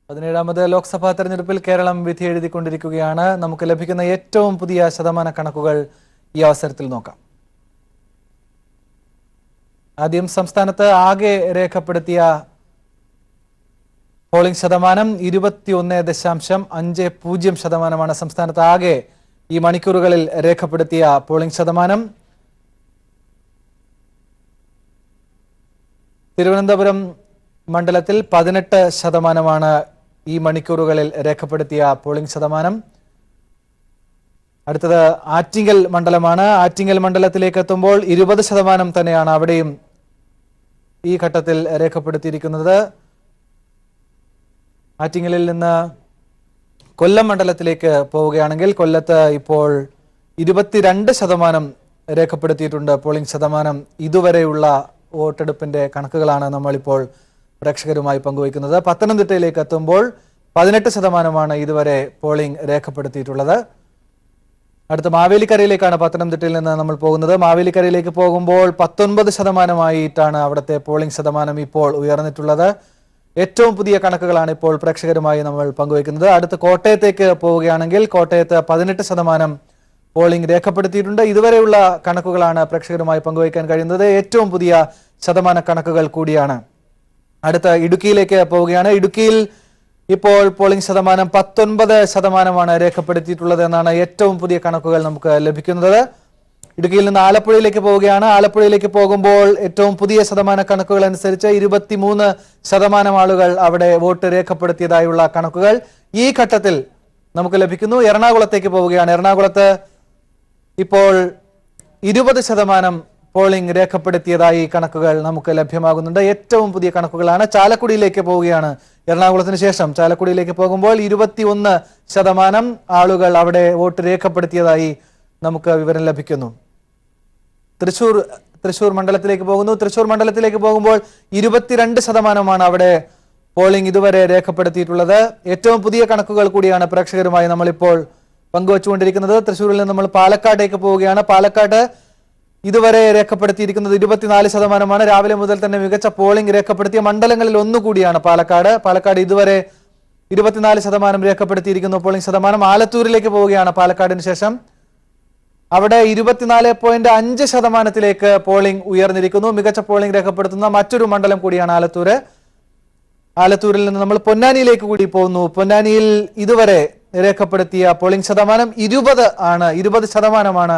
17ാമത് ലോക്സഭാ തെരഞ്ഞെടുപ്പിൽ കേരളം വിധി എഴുതിക്കൊണ്ടിരിക്കുകയാണ്. നമുക്ക് ലഭിക്കുന്ന ഏറ്റവും പുതിയ ശതമാന കണക്കുകൾ ഈ അവസരത്തിൽ നോക്കാം. ആദ്യം സംസ്ഥാനത്ത് ആകെ രേഖപ്പെടുത്തിയ പോളിംഗ് ശതമാനം 21.50% സംസ്ഥാനത്ത് ആകെ ഈ മണിക്കൂറുകളിൽ രേഖപ്പെടുത്തിയ പോളിംഗ് ശതമാനം. തിരുവനന്തപുരം മണ്ഡലത്തിൽ 18% ഈ മണിക്കൂറുകളിൽ രേഖപ്പെടുത്തിയ പോളിംഗ് ശതമാനം. അടുത്തത് ആറ്റിങ്ങൽ മണ്ഡലമാണ്. ആറ്റിങ്ങൽ മണ്ഡലത്തിലേക്ക് എത്തുമ്പോൾ 20% തന്നെയാണ് അവിടെയും ഈ ഘട്ടത്തിൽ രേഖപ്പെടുത്തിയിരിക്കുന്നത്. ആറ്റിങ്ങലിൽ നിന്ന് കൊല്ലം മണ്ഡലത്തിലേക്ക് പോവുകയാണെങ്കിൽ കൊല്ലത്ത് ഇപ്പോൾ 22% രേഖപ്പെടുത്തിയിട്ടുണ്ട് പോളിംഗ് ശതമാനം. ഇതുവരെയുള്ള വോട്ടെടുപ്പിന്റെ കണക്കുകളാണ് നമ്മളിപ്പോൾ പ്രേക്ഷകരുമായി പങ്കുവയ്ക്കുന്നത്. പത്തനംതിട്ടയിലേക്ക് എത്തുമ്പോൾ 18% ഇതുവരെ പോളിംഗ് രേഖപ്പെടുത്തിയിട്ടുള്ളത്. അടുത്ത മാവേലിക്കരയിലേക്കാണ് പത്തനംതിട്ടയിൽ നിന്ന് നമ്മൾ പോകുന്നത്. മാവേലിക്കരയിലേക്ക് പോകുമ്പോൾ 19% അവിടുത്തെ പോളിംഗ് ശതമാനം ഇപ്പോൾ ഉയർന്നിട്ടുള്ളത്. ഏറ്റവും പുതിയ കണക്കുകളാണ് ഇപ്പോൾ പ്രേക്ഷകരുമായി നമ്മൾ പങ്കുവയ്ക്കുന്നത്. അടുത്ത കോട്ടയത്തേക്ക് പോവുകയാണെങ്കിൽ കോട്ടയത്ത് 18% പോളിംഗ് രേഖപ്പെടുത്തിയിട്ടുണ്ട്. ഇതുവരെയുള്ള കണക്കുകളാണ് പ്രേക്ഷകരുമായി പങ്കുവയ്ക്കാൻ കഴിയുന്നത്. ഏറ്റവും പുതിയ ശതമാന കണക്കുകൾ കൂടിയാണ്. അടുത്ത ഇടുക്കിയിലേക്ക് പോവുകയാണ്. ഇടുക്കിയിൽ ഇപ്പോൾ പോളിംഗ് ശതമാനം 19% രേഖപ്പെടുത്തിയിട്ടുള്ളത് എന്നാണ് ഏറ്റവും പുതിയ കണക്കുകൾ നമുക്ക് ലഭിക്കുന്നത്. ഇടുക്കിയിൽ നിന്ന് ആലപ്പുഴയിലേക്ക് പോവുകയാണ്. ആലപ്പുഴയിലേക്ക് പോകുമ്പോൾ ഏറ്റവും പുതിയ ശതമാന കണക്കുകൾ അനുസരിച്ച് 23% ആളുകൾ അവിടെ വോട്ട് രേഖപ്പെടുത്തിയതായുള്ള കണക്കുകൾ ഈ ഘട്ടത്തിൽ നമുക്ക് ലഭിക്കുന്നു. എറണാകുളത്തേക്ക് പോവുകയാണ്. എറണാകുളത്ത് ഇപ്പോൾ 20% പോളിംഗ് രേഖപ്പെടുത്തിയതായി കണക്കുകൾ നമുക്ക് ലഭ്യമാകുന്നുണ്ട്. ഏറ്റവും പുതിയ കണക്കുകളാണ്. ചാലക്കുടിയിലേക്ക് പോവുകയാണ്. എറണാകുളത്തിന് ശേഷം ചാലക്കുടിയിലേക്ക് പോകുമ്പോൾ 21% ആളുകൾ അവിടെ വോട്ട് രേഖപ്പെടുത്തിയതായി നമുക്ക് വിവരം ലഭിക്കുന്നു. തൃശൂർ മണ്ഡലത്തിലേക്ക് പോകുന്നു. തൃശൂർ മണ്ഡലത്തിലേക്ക് പോകുമ്പോൾ 22% അവിടെ പോളിംഗ് ഇതുവരെ രേഖപ്പെടുത്തിയിട്ടുള്ളത്. ഏറ്റവും പുതിയ കണക്കുകൾ കൂടിയാണ് പ്രേക്ഷകരുമായി നമ്മളിപ്പോൾ പങ്കുവച്ചുകൊണ്ടിരിക്കുന്നത്. തൃശ്ശൂരിൽ നിന്ന് നമ്മൾ പാലക്കാട്ടേക്ക് പോവുകയാണ്. പാലക്കാട് ഇതുവരെ രേഖപ്പെടുത്തിയിരിക്കുന്നത് 24%. രാവിലെ മുതൽ തന്നെ മികച്ച പോളിംഗ് രേഖപ്പെടുത്തിയ മണ്ഡലങ്ങളിൽ ഒന്നുകൂടിയാണ് പാലക്കാട്. പാലക്കാട് ഇതുവരെ 24% രേഖപ്പെടുത്തിയിരിക്കുന്നു പോളിംഗ് ശതമാനം. ആലത്തൂരിലേക്ക് പോവുകയാണ് പാലക്കാടിന് ശേഷം. അവിടെ 24.5% പോളിംഗ് ഉയർന്നിരിക്കുന്നു. മികച്ച പോളിംഗ് രേഖപ്പെടുത്തുന്ന മറ്റൊരു മണ്ഡലം കൂടിയാണ് ആലത്തൂര്. ആലത്തൂരിൽ നിന്ന് നമ്മൾ പൊന്നാനിയിലേക്ക് കൂടി പോകുന്നു. പൊന്നാനിയിൽ ഇതുവരെ രേഖപ്പെടുത്തിയ പോളിംഗ് ശതമാനം 20%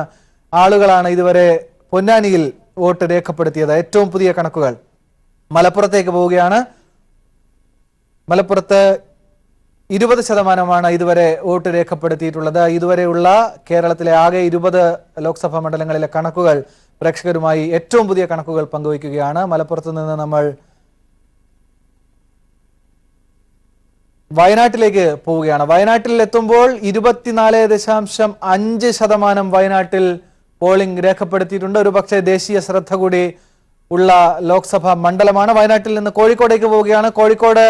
ആളുകളാണ് ഇതുവരെ പൊന്നാനിയിൽ വോട്ട് രേഖപ്പെടുത്തിയത്. ഏറ്റവും പുതിയ കണക്കുകൾ. മലപ്പുറത്തേക്ക് പോവുകയാണ്. മലപ്പുറത്ത് 20% ഇതുവരെ വോട്ട് രേഖപ്പെടുത്തിയിട്ടുള്ളത്. ഇതുവരെയുള്ള കേരളത്തിലെ ആകെ 20 ലോക്സഭാ മണ്ഡലങ്ങളിലെ കണക്കുകൾ പ്രേക്ഷകരുമായി ഏറ്റവും പുതിയ കണക്കുകൾ പങ്കുവയ്ക്കുകയാണ്. മലപ്പുറത്ത് നിന്ന് നമ്മൾ വയനാട്ടിലേക്ക് പോവുകയാണ്. വയനാട്ടിൽ എത്തുമ്പോൾ 24.5% വയനാട്ടിൽ പോളിംഗ് രേഖപ്പെടുത്തിയിട്ടുണ്ട്. ഒരു പക്ഷേ ദേശീയ ശ്രദ്ധ കൂടി ഉള്ള ലോക്സഭാ മണ്ഡലമാണ്. വയനാട്ടിൽ നിന്ന് കോഴിക്കോടേക്ക് പോവുകയാണ്. കോഴിക്കോട്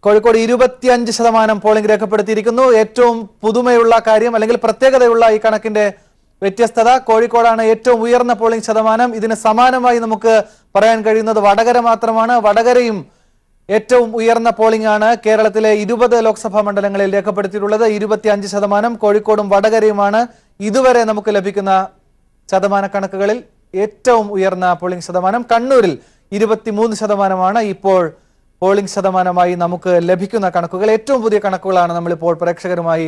25% പോളിംഗ് രേഖപ്പെടുത്തിയിരിക്കുന്നു. ഏറ്റവും പുതുമയുള്ള കാര്യം അല്ലെങ്കിൽ പ്രത്യേകതയുള്ള ഈ കണക്കിന്റെ വ്യത്യസ്തത, കോഴിക്കോടാണ് ഏറ്റവും ഉയർന്ന പോളിംഗ് ശതമാനം. ഇതിന് സമാനമായി നമുക്ക് പറയാൻ കഴിയുന്നത് വടകര മാത്രമാണ്. വടകരയും ഏറ്റവും ഉയർന്ന പോളിംഗ് ആണ് കേരളത്തിലെ 20 ലോക്സഭാ മണ്ഡലങ്ങളിൽ രേഖപ്പെടുത്തിയിട്ടുള്ളത്. 25%. കോഴിക്കോടും വടകരയുമാണ് ഇതുവരെ നമുക്ക് ലഭിക്കുന്ന ശതമാന കണക്കുകളിൽ ഏറ്റവും ഉയർന്ന പോളിംഗ് ശതമാനം. കണ്ണൂരിൽ 23% ഇപ്പോൾ പോളിംഗ് ശതമാനമായി നമുക്ക് ലഭിക്കുന്ന കണക്കുകൾ. ഏറ്റവും പുതിയ കണക്കുകളാണ് നമ്മളിപ്പോൾ പ്രേക്ഷകരുമായി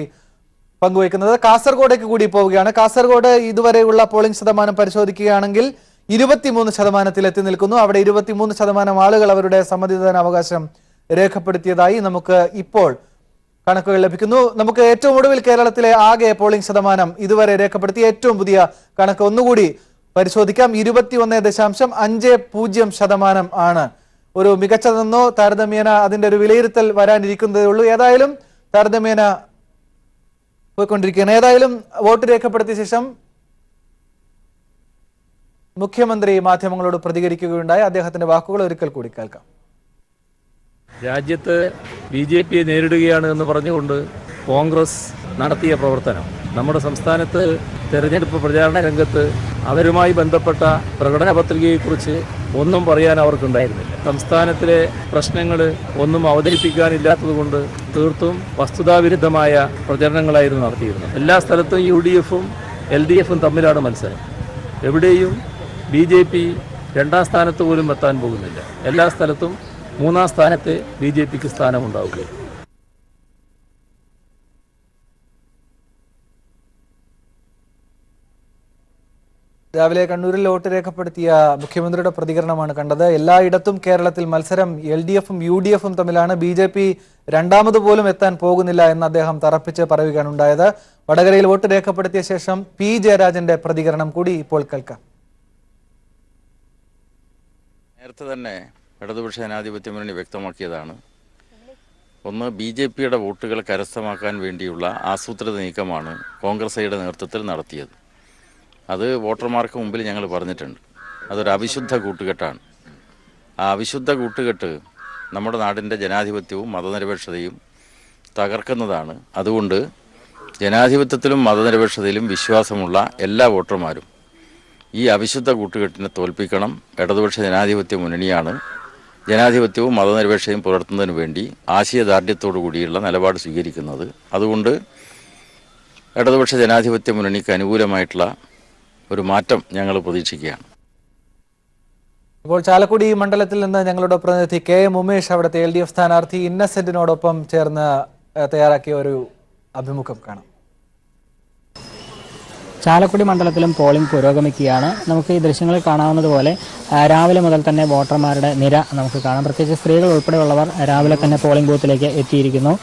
പങ്കുവയ്ക്കുന്നത്. കാസർഗോഡേക്ക് കൂടി പോവുകയാണ്. കാസർഗോഡ് ഇതുവരെയുള്ള പോളിംഗ് ശതമാനം പരിശോധിക്കുകയാണെങ്കിൽ 23% എത്തി നിൽക്കുന്നു. അവിടെ 23% ആളുകൾ അവരുടെ സമ്മതിദാനാവകാശം രേഖപ്പെടുത്തിയതായി നമുക്ക് ഇപ്പോൾ കണക്കുകൾ ലഭിക്കുന്നു. നമുക്ക് ഏറ്റവും ഒടുവിൽ കേരളത്തിലെ ആകെ പോളിംഗ് ശതമാനം ഇതുവരെ രേഖപ്പെടുത്തിയ ഏറ്റവും പുതിയ കണക്ക് ഒന്നുകൂടി പരിശോധിക്കാം. 21.50% ആണ്. ഒരു മികച്ചതെന്നോ താരതമ്യേന അതിന്റെ ഒരു വിലയിരുത്തൽ വരാനിരിക്കുന്നതേ ഉള്ളൂ. ഏതായാലും താരതമ്യേന പോയിക്കൊണ്ടിരിക്കുകയാണ്. ഏതായാലും വോട്ട് രേഖപ്പെടുത്തിയ ശേഷം മുഖ്യമന്ത്രി മാധ്യമങ്ങളോട് പ്രതികരിക്കുകയുണ്ടായി. അദ്ദേഹത്തിന്റെ വാക്കുകൾ ഒരിക്കൽ കൂടി കേൾക്കാം. രാജ്യത്ത് BJP നേരിടുകയാണ് എന്ന് പറഞ്ഞുകൊണ്ട് കോൺഗ്രസ് നടത്തിയ പ്രവർത്തനം നമ്മുടെ സംസ്ഥാനത്ത് തെരഞ്ഞെടുപ്പ് പ്രചാരണ രംഗത്ത് അവരുമായി ബന്ധപ്പെട്ട പ്രകടന പത്രികയെക്കുറിച്ച് ഒന്നും പറയാൻ അവർക്കുണ്ടായിരുന്നില്ല. സംസ്ഥാനത്തിലെ പ്രശ്നങ്ങൾ ഒന്നും അവതരിപ്പിക്കാനില്ലാത്തതുകൊണ്ട് തീർത്തും വസ്തുതാവിരുദ്ധമായ പ്രചരണങ്ങളായിരുന്നു നടത്തിയിരുന്നത്. എല്ലാ സ്ഥലത്തും UDF-ഉം LDF-ഉം തമ്മിലാണ് മത്സരം. എവിടെയും BJP 2ാം സ്ഥാനത്ത് പോലും എത്താൻ പോകുന്നില്ല. എല്ലാ സ്ഥലത്തും 3ാം സ്ഥാനത്ത് BJPക്ക് സ്ഥാനമുണ്ടാവുകയും. രാവിലെ കണ്ണൂരിൽ വോട്ട് രേഖപ്പെടുത്തിയ മുഖ്യമന്ത്രിയുടെ പ്രതികരണമാണ് കണ്ടത്. എല്ലായിടത്തും കേരളത്തിൽ മത്സരം LDF-ഉം UDF-ഉം തമ്മിലാണ്. BJP 2ാമത് പോലും എത്താൻ പോകുന്നില്ല എന്ന് അദ്ദേഹം തറപ്പിച്ച് പറയുകയാണ് ഉണ്ടായത്. വടകരയിൽ വോട്ട് രേഖപ്പെടുത്തിയ ശേഷം P. ജയരാജന്റെ പ്രതികരണം കൂടി ഇപ്പോൾ കേൾക്കാം. നേരത്തെ തന്നെ ഇടതുപക്ഷ ജനാധിപത്യ മുന്നണി വ്യക്തമാക്കിയതാണ്. ഒന്ന്, BJP-യുടെ വോട്ടുകൾ കരസ്ഥമാക്കാൻ വേണ്ടിയുള്ള ആസൂത്രിത നീക്കമാണ് കോൺഗ്രസ് ഐയുടെ നേതൃത്വത്തിൽ നടത്തിയത്. അത് വോട്ടർമാർക്ക് മുമ്പിൽ ഞങ്ങൾ പറഞ്ഞിട്ടുണ്ട്. അതൊരു അവിശുദ്ധ കൂട്ടുകെട്ടാണ്. ആ അവിശുദ്ധ കൂട്ടുകെട്ട് നമ്മുടെ നാടിൻ്റെ ജനാധിപത്യവും മതനിരപേക്ഷതയും തകർക്കുന്നതാണ്. അതുകൊണ്ട് ജനാധിപത്യത്തിലും മതനിരപേക്ഷതയിലും വിശ്വാസമുള്ള എല്ലാ വോട്ടർമാരും ഈ അവിശുദ്ധ കൂട്ടുകെട്ടിനെ തോൽപ്പിക്കണം. ഇടതുപക്ഷ ജനാധിപത്യ മുന്നണിയാണ് ജനാധിപത്യവും മതനിരപേക്ഷതയും പുലർത്തുന്നതിന് വേണ്ടി ആശയദാർഢ്യത്തോടു കൂടിയുള്ള നിലപാട് സ്വീകരിക്കുന്നത്. അതുകൊണ്ട് ഇടതുപക്ഷ ജനാധിപത്യ മുന്നണിക്ക് അനുകൂലമായിട്ടുള്ള ഒരു മാറ്റം ഞങ്ങൾ പ്രതീക്ഷിക്കുകയാണ്. ഇപ്പോൾ ചാലക്കുടി മണ്ഡലത്തിൽ നിന്ന് ഞങ്ങളുടെ പ്രതിനിധി KM ഉമേഷ് അവിടുത്തെ LDF സ്ഥാനാർത്ഥി ഇന്നസെന്റിനോടൊപ്പം ചേർന്ന് തയ്യാറാക്കിയ ഒരു അഭിമുഖം കാണാം. ചാലക്കുടി മണ്ഡലത്തിലും പോളിംഗ് പുരോഗമിക്കുകയാണ്. നമുക്ക് ഈ ദൃശ്യങ്ങളിൽ കാണാവുന്നതുപോലെ രാവിലെ മുതൽ തന്നെ വോട്ടർമാരുടെ നിര നമുക്ക് കാണാം. പ്രത്യേകിച്ച് സ്ത്രീകൾ ഉൾപ്പെടെയുള്ളവർ രാവിലെ തന്നെ പോളിംഗ് ബൂത്തിലേക്ക് എത്തിയിരിക്കുന്നു.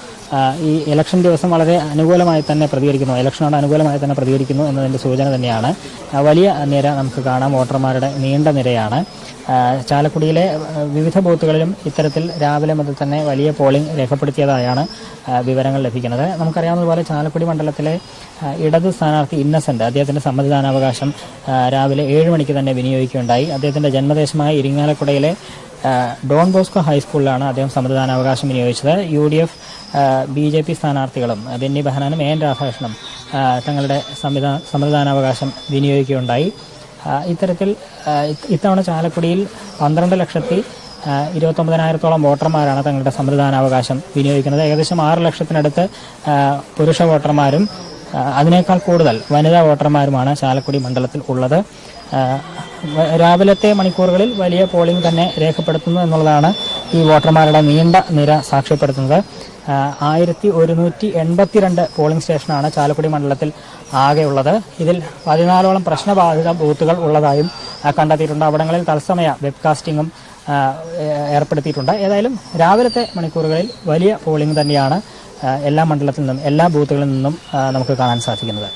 ഈ ഇലക്ഷൻ ദിവസം വളരെ അനുകൂലമായി തന്നെ പ്രതികരിക്കുന്നു, ഇലക്ഷനോട് അനുകൂലമായി തന്നെ പ്രതികരിക്കുന്നു എന്നതിൻ്റെ സൂചന തന്നെയാണ്. വലിയ നിര നമുക്ക് കാണാം, വോട്ടർമാരുടെ നീണ്ട നിരയാണ്. ചാലക്കുടിയിലെ വിവിധ ബൂത്തുകളിലും ഇത്തരത്തിൽ രാവിലെ മുതൽ തന്നെ വലിയ പോളിംഗ് രേഖപ്പെടുത്തിയതായാണ് വിവരങ്ങൾ ലഭിക്കുന്നത്. നമുക്കറിയാവുന്നതുപോലെ ചാലക്കുടി മണ്ഡലത്തിലെ ഇടത് സ്ഥാനാർത്ഥി ഇന്നസെന്റ് അദ്ദേഹത്തിൻ്റെ സമ്മതിദാനാവകാശം രാവിലെ 7 മണിക്ക് തന്നെ വിനിയോഗിക്കുകയുണ്ടായി. അദ്ദേഹത്തിൻ്റെ ജന്മദേശമായ ഇരിങ്ങാലക്കുടയിലെ ഡോൺ ബോസ്കോ ഹൈസ്കൂളിലാണ് അദ്ദേഹം സമ്മതിദാനാവകാശം വിനിയോഗിച്ചത്. UDF BJP സ്ഥാനാർത്ഥികളും ബെന്നി ബെഹനാനും AN രാധാകൃഷ്ണനും തങ്ങളുടെ സമ്മതിദാനാവകാശം വിനിയോഗിക്കുകയുണ്ടായി. ഇത്തരത്തിൽ ഇത്തവണ ചാലക്കുടിയിൽ 12,29,000 വോട്ടർമാരാണ് തങ്ങളുടെ സമ്മതിദാനാവകാശം വിനിയോഗിക്കുന്നത്. ഏകദേശം 6 ലക്ഷത്തിനടുത്ത് പുരുഷ വോട്ടർമാരും അതിനേക്കാൾ കൂടുതൽ വനിതാ വോട്ടർമാരുമാണ് ചാലക്കുടി മണ്ഡലത്തിൽ ഉള്ളത്. രാവിലത്തെ മണിക്കൂറുകളിൽ വലിയ പോളിംഗ് തന്നെ രേഖപ്പെടുത്തുന്നു എന്നുള്ളതാണ് ഈ വോട്ടർമാരുടെ നീണ്ട നിര സാക്ഷ്യപ്പെടുത്തുന്നത്. 1182 പോളിംഗ് സ്റ്റേഷനാണ് ചാലക്കുടി മണ്ഡലത്തിൽ ആകെയുള്ളത്. ഇതിൽ 14ഓളം പ്രശ്നബാധിത ബൂത്തുകൾ ഉള്ളതായും കണ്ടെത്തിയിട്ടുണ്ട്. അവിടങ്ങളിൽ തത്സമയ വെബ്കാസ്റ്റിംഗും ഏർപ്പെടുത്തിയിട്ടുണ്ട്. ഏതായാലും രാവിലത്തെ മണിക്കൂറുകളിൽ വലിയ പോളിംഗ് തന്നെയാണ് എല്ലാ മണ്ഡലത്തിൽ നിന്നും എല്ലാ ബൂത്തുകളിൽ നിന്നും നമുക്ക് കാണാൻ സാധിക്കുന്നത്.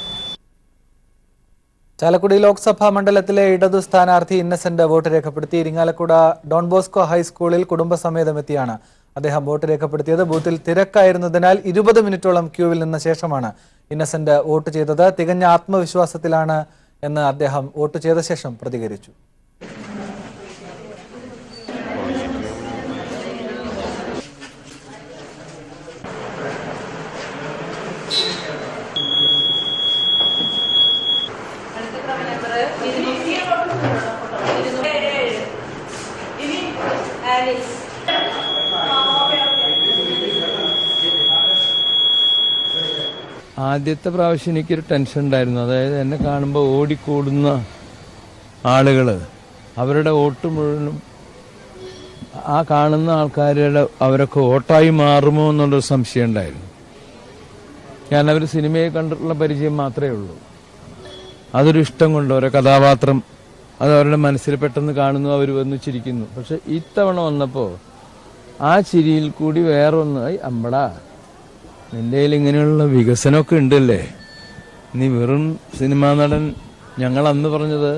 ചാലക്കുടി ലോക്സഭാ മണ്ഡലത്തിലെ ഇടതു സ്ഥാനാർത്ഥി ഇന്നസെന്റ് വോട്ട് രേഖപ്പെടുത്തി. ഇരിങ്ങാലക്കുട ഡോൺ ബോസ്കോ ഹൈസ്കൂളിൽ കുടുംബസമേതം എത്തിയാണ് അദ്ദേഹം വോട്ട് രേഖപ്പെടുത്തിയത്. ബൂത്തിൽ തിരക്കായിരുന്നതിനാൽ 20 മിനിറ്റോളം ക്യൂവിൽ നിന്ന ശേഷമാണ് ഇന്നസെന്റ് വോട്ട് ചെയ്തത്. തികഞ്ഞ ആത്മവിശ്വാസത്തിലാണ് എന്ന് അദ്ദേഹം വോട്ട് ചെയ്ത ശേഷം പ്രതികരിച്ചു. ആദ്യത്തെ പ്രാവശ്യം എനിക്കൊരു ടെൻഷൻ ഉണ്ടായിരുന്നു. അതായത് എന്നെ കാണുമ്പോൾ ഓടിക്കൂടുന്ന ആളുകൾ അവരുടെ വോട്ട് മുഴുവനും ആ കാണുന്ന ആൾക്കാരുടെ അവരൊക്കെ വോട്ടായി മാറുമോ എന്നുള്ളൊരു സംശയം ഉണ്ടായിരുന്നു. ഞാൻ അവർ സിനിമയെ കണ്ടിട്ടുള്ള പരിചയം മാത്രമേ ഉള്ളൂ. അതൊരു ഇഷ്ടം കൊണ്ട് ഓരോ കഥാപാത്രം അത് അവരുടെ മനസ്സിൽ പെട്ടെന്ന് കാണുന്നു, അവർ വന്ന് ചിരിക്കുന്നു. പക്ഷെ ഇത്തവണ വന്നപ്പോൾ ആ ചിരിയിൽ കൂടി വേറെ ഒന്ന്, അമ്പടാ നിന്റെ കയ്യിൽ ഇങ്ങനെയുള്ള വികസനമൊക്കെ ഉണ്ടല്ലേ, നീ വെറും സിനിമാ നടൻ. ഞങ്ങൾ അന്ന് പറഞ്ഞത്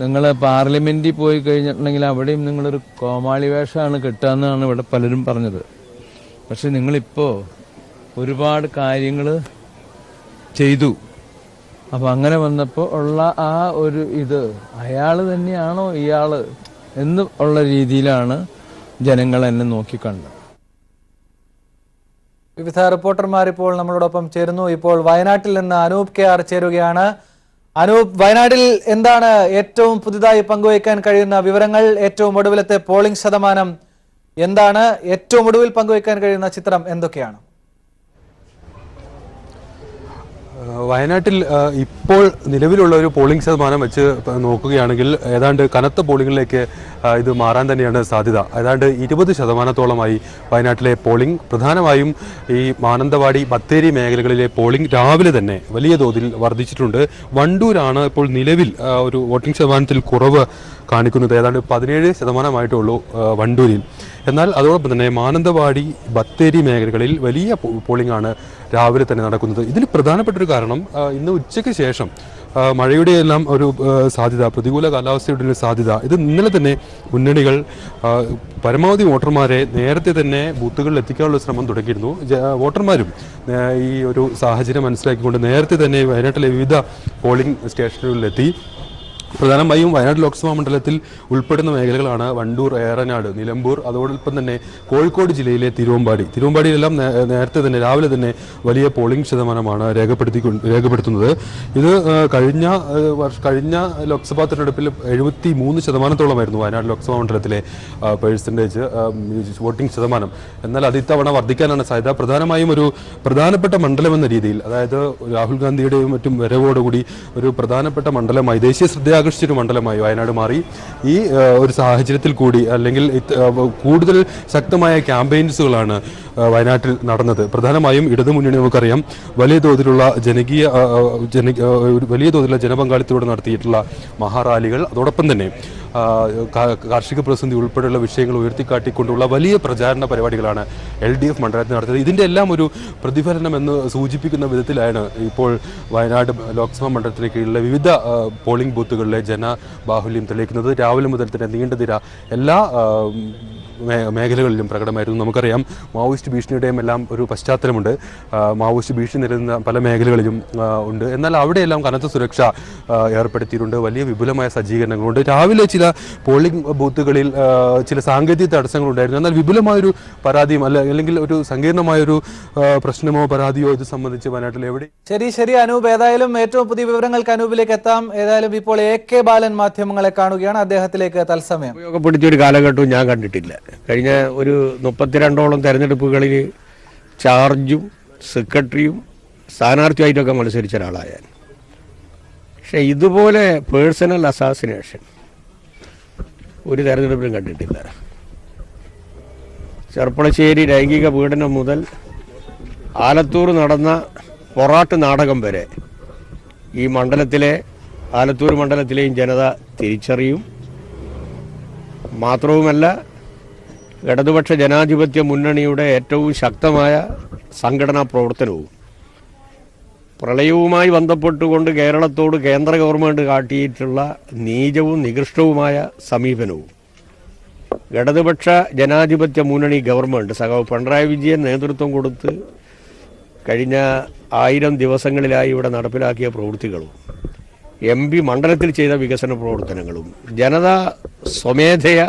നിങ്ങൾ പാർലമെന്റിൽ പോയി കഴിഞ്ഞിട്ടുണ്ടെങ്കിൽ അവിടെയും നിങ്ങളൊരു കോമാളി വേഷമാണ് കിട്ടുകയെന്നാണ് ഇവിടെ പലരും പറഞ്ഞത്. പക്ഷെ നിങ്ങളിപ്പോൾ ഒരുപാട് കാര്യങ്ങൾ ചെയ്തു. അപ്പം അങ്ങനെ വന്നപ്പോൾ ഉള്ള ആ ഒരു ഇത് അയാൾ തന്നെയാണോ ഇയാൾ എന്ന് ഉള്ള രീതിയിലാണ് ജനങ്ങൾ എന്നെ നോക്കിക്കണ്ടത്. വിവിധ റിപ്പോർട്ടർമാർ ഇപ്പോൾ നമ്മളോടൊപ്പം ചേരുന്നു. ഇപ്പോൾ വയനാട്ടിൽ നിന്ന് അനൂപ് KR ചേരുകയാണ്. അനൂപ്, വയനാട്ടിൽ എന്താണ് ഏറ്റവും പുതുതായി പങ്കുവയ്ക്കാൻ കഴിയുന്ന വിവരങ്ങൾ? ഏറ്റവും ഒടുവിലത്തെ പോളിംഗ് ശതമാനം എന്താണ്? ഏറ്റവും ഒടുവിൽ പങ്കുവയ്ക്കാൻ കഴിയുന്ന ചിത്രം എന്തൊക്കെയാണ്? വയനാട്ടിൽ ഇപ്പോൾ നിലവിലുള്ള ഒരു പോളിംഗ് ശതമാനം വെച്ച് നോക്കുകയാണെങ്കിൽ ഏതാണ്ട് കനത്ത പോളിംഗിലേക്ക് ഇത് മാറാൻ തന്നെയാണ് സാധ്യത. ഏതാണ്ട് 20% വയനാട്ടിലെ പോളിംഗ്. പ്രധാനമായും ഈ മാനന്തവാടി, ബത്തേരി മേഖലകളിലെ പോളിംഗ് രാവിലെ തന്നെ വലിയ തോതിൽ വർദ്ധിച്ചിട്ടുണ്ട്. വണ്ടൂരാണ് ഇപ്പോൾ നിലവിൽ ഒരു വോട്ടിംഗ് ശതമാനത്തിൽ കുറവ് കാണിക്കുന്നത്. ഏതാണ്ട് 17% വണ്ടൂരിൽ. എന്നാൽ അതോടൊപ്പം തന്നെ മാനന്തവാടി, ബത്തേരി മേഖലകളിൽ വലിയ പോളിംഗ് ആണ് രാവിലെ തന്നെ നടക്കുന്നത്. ഇതിന് പ്രധാനപ്പെട്ട ഒരു കാരണം ഇന്ന് ഉച്ചയ്ക്ക് ശേഷം മഴയുടെ എല്ലാം ഒരു സാധ്യത, പ്രതികൂല കാലാവസ്ഥയുടെ ഒരു സാധ്യത. ഇത് ഇന്നലെ തന്നെ മുന്നണികൾ പരമാവധി വോട്ടർമാരെ നേരത്തെ തന്നെ ബൂത്തുകളിൽ എത്തിക്കാനുള്ള ശ്രമം തുടങ്ങിയിരുന്നു. വോട്ടർമാരും ഈ ഒരു സാഹചര്യം മനസ്സിലാക്കിക്കൊണ്ട് നേരത്തെ തന്നെ വയനാട്ടിലെ വിവിധ പോളിംഗ് സ്റ്റേഷനുകളിലെത്തി. പ്രധാനമായും വയനാട് ലോക്സഭാ മണ്ഡലത്തിൽ ഉൾപ്പെടുന്ന മേഖലകളാണ് വണ്ടൂർ, ഏറനാട്, നിലമ്പൂർ, അതോടൊപ്പം തന്നെ കോഴിക്കോട് ജില്ലയിലെ തിരുവമ്പാടിയിലെല്ലാം നേരത്തെ തന്നെ രാവിലെ തന്നെ വലിയ പോളിംഗ് ശതമാനമാണ് രേഖപ്പെടുത്തുന്നത്. ഇത് കഴിഞ്ഞ ലോക്സഭാ തെരഞ്ഞെടുപ്പിൽ 73% വയനാട് ലോക്സഭാ മണ്ഡലത്തിലെ പെർസെൻറ്റേജ് വോട്ടിംഗ് ശതമാനം. എന്നാൽ അത് ഇത്തവണ വർദ്ധിക്കാനാണ് സാധ്യത. പ്രധാനമായും ഒരു പ്രധാനപ്പെട്ട മണ്ഡലം എന്ന രീതിയിൽ, അതായത് രാഹുൽ ഗാന്ധിയുടെയും മറ്റും വരവോടുകൂടി ഒരു പ്രധാനപ്പെട്ട മണ്ഡലമായി, ദേശീയ ശ്രദ്ധ ആകർഷിച്ചൊരു മണ്ഡലമായി വയനാട് മാറി. ഈ ഒരു സാഹചര്യത്തിൽ കൂടി അല്ലെങ്കിൽ കൂടുതൽ ശക്തമായ ക്യാമ്പയിൻസുകളാണ് വയനാട്ടിൽ നടന്നത്. പ്രധാനമായും ഇടതുമുന്നണി നമുക്കറിയാം വലിയ തോതിലുള്ള വലിയ തോതിലുള്ള ജനപങ്കാളിത്തത്തോടെ നടത്തിയിട്ടുള്ള മഹാറാലികൾ, അതോടൊപ്പം തന്നെ കാർഷിക പ്രതിസന്ധി ഉൾപ്പെടെയുള്ള വിഷയങ്ങൾ ഉയർത്തിക്കാട്ടിക്കൊണ്ടുള്ള വലിയ പ്രചാരണ പരിപാടികളാണ് LDF മണ്ഡലത്തിൽ നടത്തിയത്. ഇതിൻ്റെ എല്ലാം ഒരു പ്രതിഫലനം എന്ന് സൂചിപ്പിക്കുന്ന വിധത്തിലാണ് ഇപ്പോൾ വയനാട് ലോക്സഭാ മണ്ഡലത്തിന് കീഴിലെ വിവിധ പോളിംഗ് ബൂത്തുകളിലെ ജനബാഹുല്യം തെളിയിക്കുന്നത്. രാവിലെ മുതൽ തന്നെ നീണ്ട നിര എല്ലാ മേഖലകളിലും പ്രകടമായിരുന്നു. നമുക്കറിയാം മാവോയിസ്റ്റ് ഭീഷണിയുടെയും എല്ലാം ഒരു പശ്ചാത്തലമുണ്ട്. മാവോയിസ്റ്റ് ഭീഷണി നിരന്ന പല മേഖലകളിലും ഉണ്ട്. എന്നാൽ അവിടെയെല്ലാം കനത്ത സുരക്ഷ ഏർപ്പെടുത്തിയിട്ടുണ്ട്. വലിയ വിപുലമായ സജ്ജീകരണങ്ങളുണ്ട്. രാവിലെ ചില പോളിംഗ് ബൂത്തുകളിൽ ചില സാങ്കേതിക തടസ്സങ്ങളുണ്ടായിരുന്നു. എന്നാൽ വിപുലമായൊരു പരാതിയും അല്ലെങ്കിൽ ഒരു സങ്കീർണമായൊരു പ്രശ്നമോ പരാതിയോ ഇത് സംബന്ധിച്ച് വയനാട്ടിൽ എവിടെ. ശരി അനൂപ്, ഏതായാലും ഏറ്റവും പുതിയ വിവരങ്ങൾക്ക് അനൂപിലേക്ക് എത്താം. ഏതായാലും ഇപ്പോൾ AK ബാലൻ മാധ്യമങ്ങളെ കാണുകയാണ്. അദ്ദേഹത്തിലേക്ക് തത്സമയം. ഉപയോഗപ്പെടുത്തിയ ഒരു കാലഘട്ടവും ഞാൻ കണ്ടിട്ടില്ല. കഴിഞ്ഞ ഒരു 32ഓളം തെരഞ്ഞെടുപ്പുകളിൽ ചാർജും സെക്രട്ടറിയും സ്ഥാനാർത്ഥിയായിട്ടൊക്കെ മത്സരിച്ച ഒരാളായ, പക്ഷെ ഇതുപോലെ പേഴ്സണൽ അസാസിനേഷൻ ഒരു തെരഞ്ഞെടുപ്പിലും കണ്ടിട്ടില്ല. ചെർപ്പളശ്ശേരി ലൈംഗിക പീഡനം മുതൽ ആലത്തൂർ നടന്ന പൊറാട്ട് നാടകം വരെ ഈ മണ്ഡലത്തിലെ, ആലത്തൂർ മണ്ഡലത്തിലെയും ജനത തിരിച്ചറിയും. മാത്രവുമല്ല, ഇടതുപക്ഷ ജനാധിപത്യ മുന്നണിയുടെ ഏറ്റവും ശക്തമായ സംഘടനാ പ്രവർത്തനവും പ്രളയവുമായി ബന്ധപ്പെട്ടുകൊണ്ട് കേരളത്തോട് കേന്ദ്ര ഗവൺമെൻറ് കാട്ടിയിട്ടുള്ള നീചവും നികൃഷ്ടവുമായ സമീപനവും ഇടതുപക്ഷ ജനാധിപത്യ മുന്നണി ഗവൺമെൻറ് സഖാവ് പിണറായി വിജയൻ നേതൃത്വം കൊടുത്ത് കഴിഞ്ഞ 1000 ദിവസങ്ങളിലായി ഇവിടെ നടപ്പിലാക്കിയ പ്രവൃത്തികളും MP മണ്ഡലത്തിൽ ചെയ്ത വികസന പ്രവർത്തനങ്ങളും ജനത സ്വമേധയ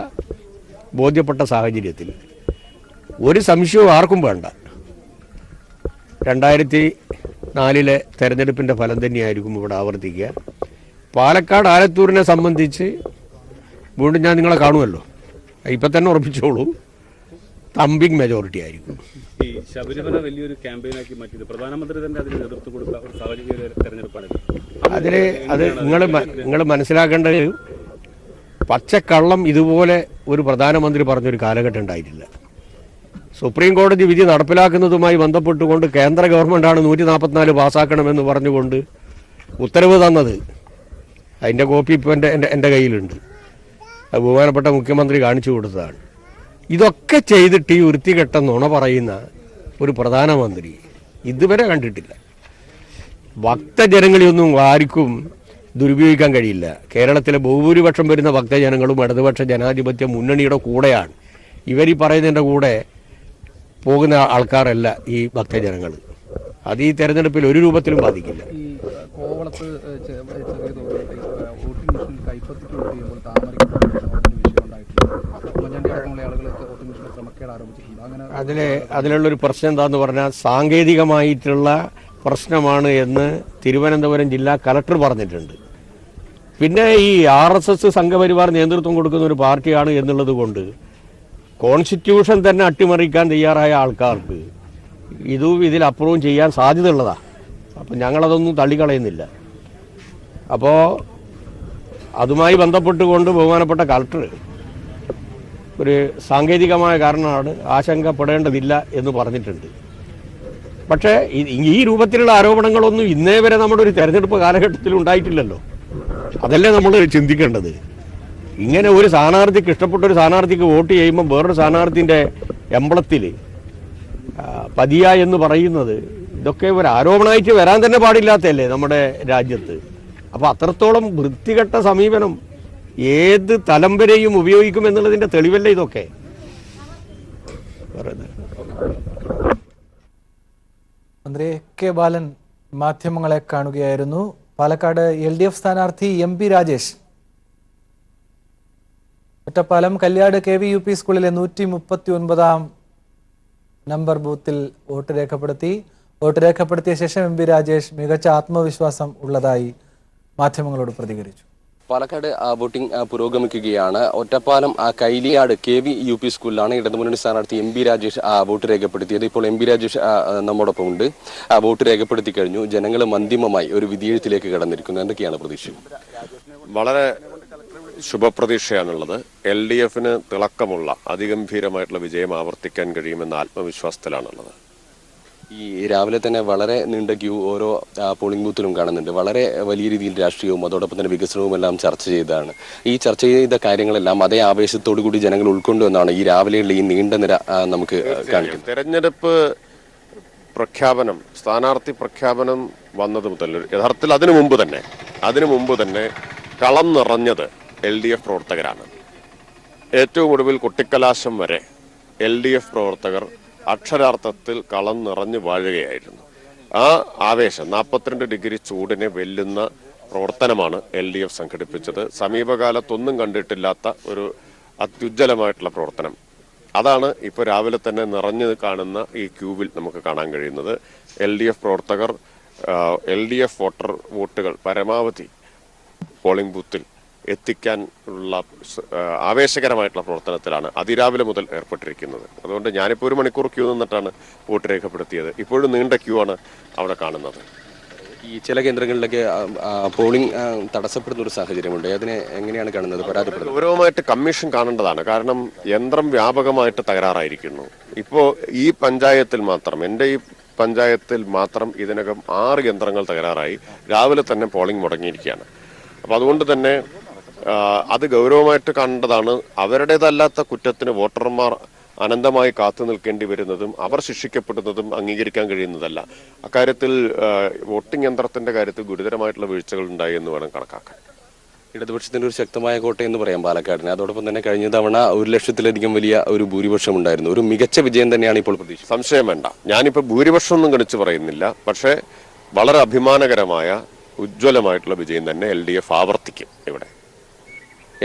ബോധ്യപ്പെട്ട സാഹചര്യത്തിൽ ഒരു സംശയവും ആർക്കും വേണ്ട, 2004 തെരഞ്ഞെടുപ്പിൻ്റെ ഫലം തന്നെയായിരിക്കും ഇവിടെ ആവർത്തിക്കുക. പാലക്കാട് ആലത്തൂരിനെ സംബന്ധിച്ച് വീണ്ടും ഞാൻ നിങ്ങളെ കാണുമല്ലോ, ഇപ്പം തന്നെ ഉറപ്പിച്ചോളൂ, തമ്പിങ് മെജോറിറ്റി ആയിരിക്കും. ഈ ശബരിമല വലിയൊരു ക്യാമ്പയിനാക്കി മാറ്റിയത് പ്രധാനമന്ത്രി തന്നെ അതിന് നേതൃത്വം കൊടുത്ത ഒരു സാഹചര്യ തെരഞ്ഞെടുപ്പാണ്. അത് നിങ്ങൾ മനസ്സിലാക്കേണ്ടത്, പച്ചക്കള്ളം ഇതുപോലെ ഒരു പ്രധാനമന്ത്രി പറഞ്ഞൊരു കാലഘട്ടം ഉണ്ടായിട്ടില്ല. സുപ്രീം കോടതി വിധി നടപ്പിലാക്കുന്നതുമായി ബന്ധപ്പെട്ടുകൊണ്ട് കേന്ദ്ര ഗവൺമെൻറ്റാണ് 144 പാസ്സാക്കണമെന്ന് പറഞ്ഞുകൊണ്ട് ഉത്തരവ് തന്നത്. അതിൻ്റെ കോപ്പി ഇപ്പോൾ എൻ്റെ കയ്യിലുണ്ട്. അത് ബഹുമാനപ്പെട്ട മുഖ്യമന്ത്രി കാണിച്ചു കൊടുത്തതാണ്. ഇതൊക്കെ ചെയ്തിട്ട് ഈ വൃത്തികെട്ട നുണ പറയുന്ന ഒരു പ്രധാനമന്ത്രി ഇതുവരെ കണ്ടിട്ടില്ല. ഭക്തജനങ്ങളെയൊന്നും ആർക്കും ദുരുപയോഗിക്കാൻ കഴിയില്ല. കേരളത്തിലെ ബഹുഭൂരിപക്ഷം വരുന്ന ഭക്തജനങ്ങളും ഇടതുപക്ഷ ജനാധിപത്യ മുന്നണിയുടെ കൂടെയാണ്. ഇവർ ഈ പറയുന്നതിൻ്റെ കൂടെ പോകുന്ന ആൾക്കാരല്ല ഈ ഭക്തജനങ്ങൾ. അത് ഈ തെരഞ്ഞെടുപ്പിൽ ഒരു രൂപത്തിലും ബാധിക്കില്ല. കോവളത്ത് ചെറിയ തോതിൽ വോട്ടിംഗ് മെഷീൻ കൈപ്പത്തിക്ക് വോട്ട് ചെയ്യുമ്പോൾ താമരയ്ക്ക് വിഷയം ഉണ്ടായിട്ടുണ്ട്. ഉമ്മൻചാണ്ടി അടക്കമുള്ള ആളുകൾ വോട്ടിംഗ് മെഷീനിൽ ക്രമക്കേട് ആരോപിച്ചിട്ടുണ്ട്. അങ്ങനെ അതിലുള്ളൊരു പ്രശ്നം എന്താണെന്ന് പറഞ്ഞാൽ, സാങ്കേതികമായിട്ടുള്ള പ്രശ്നമാണ് എന്ന് തിരുവനന്തപുരം ജില്ലാ കലക്ടർ പറഞ്ഞിട്ടുണ്ട്. പിന്നെ ഈ RSS സംഘപരിവാർ നേതൃത്വം കൊടുക്കുന്ന ഒരു പാർട്ടിയാണ് എന്നുള്ളത് കൊണ്ട് കോൺസ്റ്റിറ്റ്യൂഷൻ തന്നെ അട്ടിമറിക്കാൻ തയ്യാറായ ആൾക്കാർക്ക് ഇതിലപ്പുറവും ചെയ്യാൻ സാധ്യതയുള്ളതാണ്. അപ്പം ഞങ്ങളതൊന്നും തള്ളിക്കളയുന്നില്ല. അപ്പോൾ അതുമായി ബന്ധപ്പെട്ടുകൊണ്ട് ബഹുമാനപ്പെട്ട കലക്ടർ ഒരു സാങ്കേതികമായ കാരണമാണ്, ആശങ്കപ്പെടേണ്ടതില്ല എന്ന് പറഞ്ഞിട്ടുണ്ട്. പക്ഷേ ഈ രൂപത്തിലുള്ള ആരോപണങ്ങളൊന്നും ഇന്നേ വരെ നമ്മുടെ ഒരു തെരഞ്ഞെടുപ്പ് കാലഘട്ടത്തിൽ ഉണ്ടായിട്ടില്ലല്ലോ. അതല്ലേ നമ്മൾ ചിന്തിക്കേണ്ടത്. ഇങ്ങനെ ഒരു സ്ഥാനാർത്ഥിക്ക്, ഇഷ്ടപ്പെട്ട ഒരു സ്ഥാനാർത്ഥിക്ക് വോട്ട് ചെയ്യുമ്പോൾ വേറൊരു സ്ഥാനാർത്ഥിൻ്റെ എംബ്ലത്തിൽ പതിയ എന്ന് പറയുന്നത് ഇതൊക്കെ ഒരു ആരോപണമായിട്ട് വരാൻ തന്നെ പാടില്ലാത്തല്ലേ നമ്മുടെ രാജ്യത്ത്. അപ്പോൾ അത്രത്തോളം വൃത്തികെട്ട സമീപനം ഏത് തലം വരെയും ഉപയോഗിക്കുമെന്നുള്ളതിൻ്റെ തെളിവല്ലേ ഇതൊക്കെ. മന്ത്രി കെ ബാലൻ മാധ്യമങ്ങളെ കാണുകയായിരുന്നു. പാലക്കാട് LDF സ്ഥാനാർത്ഥി MP Rajesh Ottapalam Kalliad KV UP സ്കൂളിലെ 139 നമ്പർ ബൂത്തിൽ വോട്ട് രേഖപ്പെടുത്തിയ ശേഷം MP രാജേഷ് മികച്ച ആത്മവിശ്വാസം ഉള്ളതായി മാധ്യമങ്ങളോട് പ്രതികരിച്ചു. പാലക്കാട് വോട്ടിംഗ് പുരോഗമിക്കുകയാണ്. ഒറ്റപ്പാലം കൈലിയാട് KV UP സ്കൂളിലാണ് ഇടതുമുന്നണി സ്ഥാനാർത്ഥി MP രാജേഷ് വോട്ട് രേഖപ്പെടുത്തിയത്. ഇപ്പോൾ MP രാജേഷ് നമ്മോടൊപ്പം ഉണ്ട്. വോട്ട് രേഖപ്പെടുത്തി കഴിഞ്ഞു. ജനങ്ങൾ അന്തിമമായി ഒരു വിധിയെഴുത്തിലേക്ക് കടന്നിരിക്കുന്നു. എന്തൊക്കെയാണ് പ്രതീക്ഷ? വളരെ ശുഭപ്രതീക്ഷയാണുള്ളത്. LDFന് തിളക്കമുള്ള അതിഗംഭീരമായിട്ടുള്ള വിജയം ആവർത്തിക്കാൻ കഴിയുമെന്ന ആത്മവിശ്വാസത്തിലാണുള്ളത്. ഈ രാവിലെ തന്നെ വളരെ നീണ്ട ക്യൂ ഓരോ പോളിംഗ് ബൂത്തിലും കാണുന്നുണ്ട്. വളരെ വലിയ രീതിയിൽ രാഷ്ട്രീയവും അതോടൊപ്പം തന്നെ വികസനവും എല്ലാം ചർച്ച ചെയ്തതാണ്. ഈ ചർച്ച ചെയ്ത കാര്യങ്ങളെല്ലാം അതേ ആവേശത്തോടു കൂടി ജനങ്ങൾ ഉൾക്കൊണ്ടുവന്നാണ് ഈ രാവിലെയുള്ള ഈ നീണ്ട നിര നമുക്ക് കാണിക്കുന്നത്. തെരഞ്ഞെടുപ്പ് പ്രഖ്യാപനം, സ്ഥാനാർത്ഥി പ്രഖ്യാപനം വന്നത് മുതൽ യഥാർത്ഥത്തിൽ അതിനു മുമ്പ് തന്നെ കളം നിറഞ്ഞത് LDF പ്രവർത്തകരാണ്. ഏറ്റവും ഒടുവിൽ കൊട്ടിക്കലാശം വരെ LDF പ്രവർത്തകർ അക്ഷരാർത്ഥത്തിൽ കളം നിറഞ്ഞു വാഴുകയായിരുന്നു. ആ ആവേശം 42 ഡിഗ്രി ചൂടിനെ വെല്ലുന്ന പ്രവർത്തനമാണ് LDF സംഘടിപ്പിച്ചത്. സമീപകാലത്തൊന്നും കണ്ടിട്ടില്ലാത്ത ഒരു അത്യുജ്വലമായിട്ടുള്ള പ്രവർത്തനം. അതാണ് ഇപ്പോൾ രാവിലെ തന്നെ നിറഞ്ഞു കാണുന്ന ഈ ക്യൂവിൽ നമുക്ക് കാണാൻ കഴിയുന്നത്. LDF പ്രവർത്തകർ LDF വോട്ടുകൾ പരമാവധി പോളിംഗ് ബൂത്തിൽ എത്തിക്കാൻ ഉള്ള ആവേശകരമായിട്ടുള്ള പ്രവർത്തനത്തിലാണ് അതിരാവിലെ മുതൽ ഏർപ്പെട്ടിരിക്കുന്നത്. അതുകൊണ്ട് ഞാനിപ്പോൾ 1 മണിക്കൂർ ക്യൂ നിന്നിട്ടാണ് വോട്ട് രേഖപ്പെടുത്തിയത്. ഇപ്പോഴും നീണ്ട ക്യൂ ആണ് അവിടെ കാണുന്നത്. ഈ ചില കേന്ദ്രങ്ങളിലൊക്കെ പോളിംഗ് തടസ്സപ്പെടുന്ന ഒരു സാഹചര്യമുണ്ട്. അതിനെ എങ്ങനെയാണ് കാണുന്നത്? പരാതിപ്പെടുന്നത് ഗൗരവമായിട്ട് കമ്മീഷൻ കാണേണ്ടതാണ്. കാരണം യന്ത്രം വ്യാപകമായിട്ട് തകരാറായിരിക്കുന്നു. ഇപ്പോൾ ഈ പഞ്ചായത്തിൽ മാത്രം, എൻ്റെ ഈ പഞ്ചായത്തിൽ മാത്രം ഇതിനകം 6 യന്ത്രങ്ങൾ തകരാറായി. രാവിലെ തന്നെ പോളിംഗ് മുടങ്ങിയിരിക്കുകയാണ്. അപ്പം അതുകൊണ്ട് തന്നെ അത് ഗൗരവമായിട്ട് കാണേണ്ടതാണ്. അവരുടേതല്ലാത്ത കുറ്റത്തിന് വോട്ടർമാർ അനന്തമായി കാത്തു നിൽക്കേണ്ടി വരുന്നതും അവർ ശിക്ഷിക്കപ്പെടുന്നതും അംഗീകരിക്കാൻ കഴിയുന്നതല്ല. അക്കാര്യത്തിൽ വോട്ടിംഗ് യന്ത്രത്തിന്റെ കാര്യത്തിൽ ഗുരുതരമായിട്ടുള്ള വീഴ്ചകൾ ഉണ്ടായി എന്ന് വേണം കണക്കാക്കാൻ. ഇടതുപക്ഷത്തിന്റെ ഒരു ശക്തമായ കോട്ട എന്ന് പറയാം പാലക്കാടിന്. അതോടൊപ്പം തന്നെ കഴിഞ്ഞ തവണ 1,00,000-ലധികം വലിയ ഒരു ഭൂരിപക്ഷം ഉണ്ടായിരുന്നു. ഒരു മികച്ച വിജയം തന്നെയാണ് ഇപ്പോൾ പ്രതീക്ഷ. സംശയം വേണ്ട. ഞാനിപ്പോൾ ഭൂരിപക്ഷം ഒന്നും ഗണിച്ചു പറയുന്നില്ല. പക്ഷേ വളരെ അഭിമാനകരമായ ഉജ്ജ്വലമായിട്ടുള്ള വിജയം തന്നെ LDF ആവർത്തിക്കും ഇവിടെ.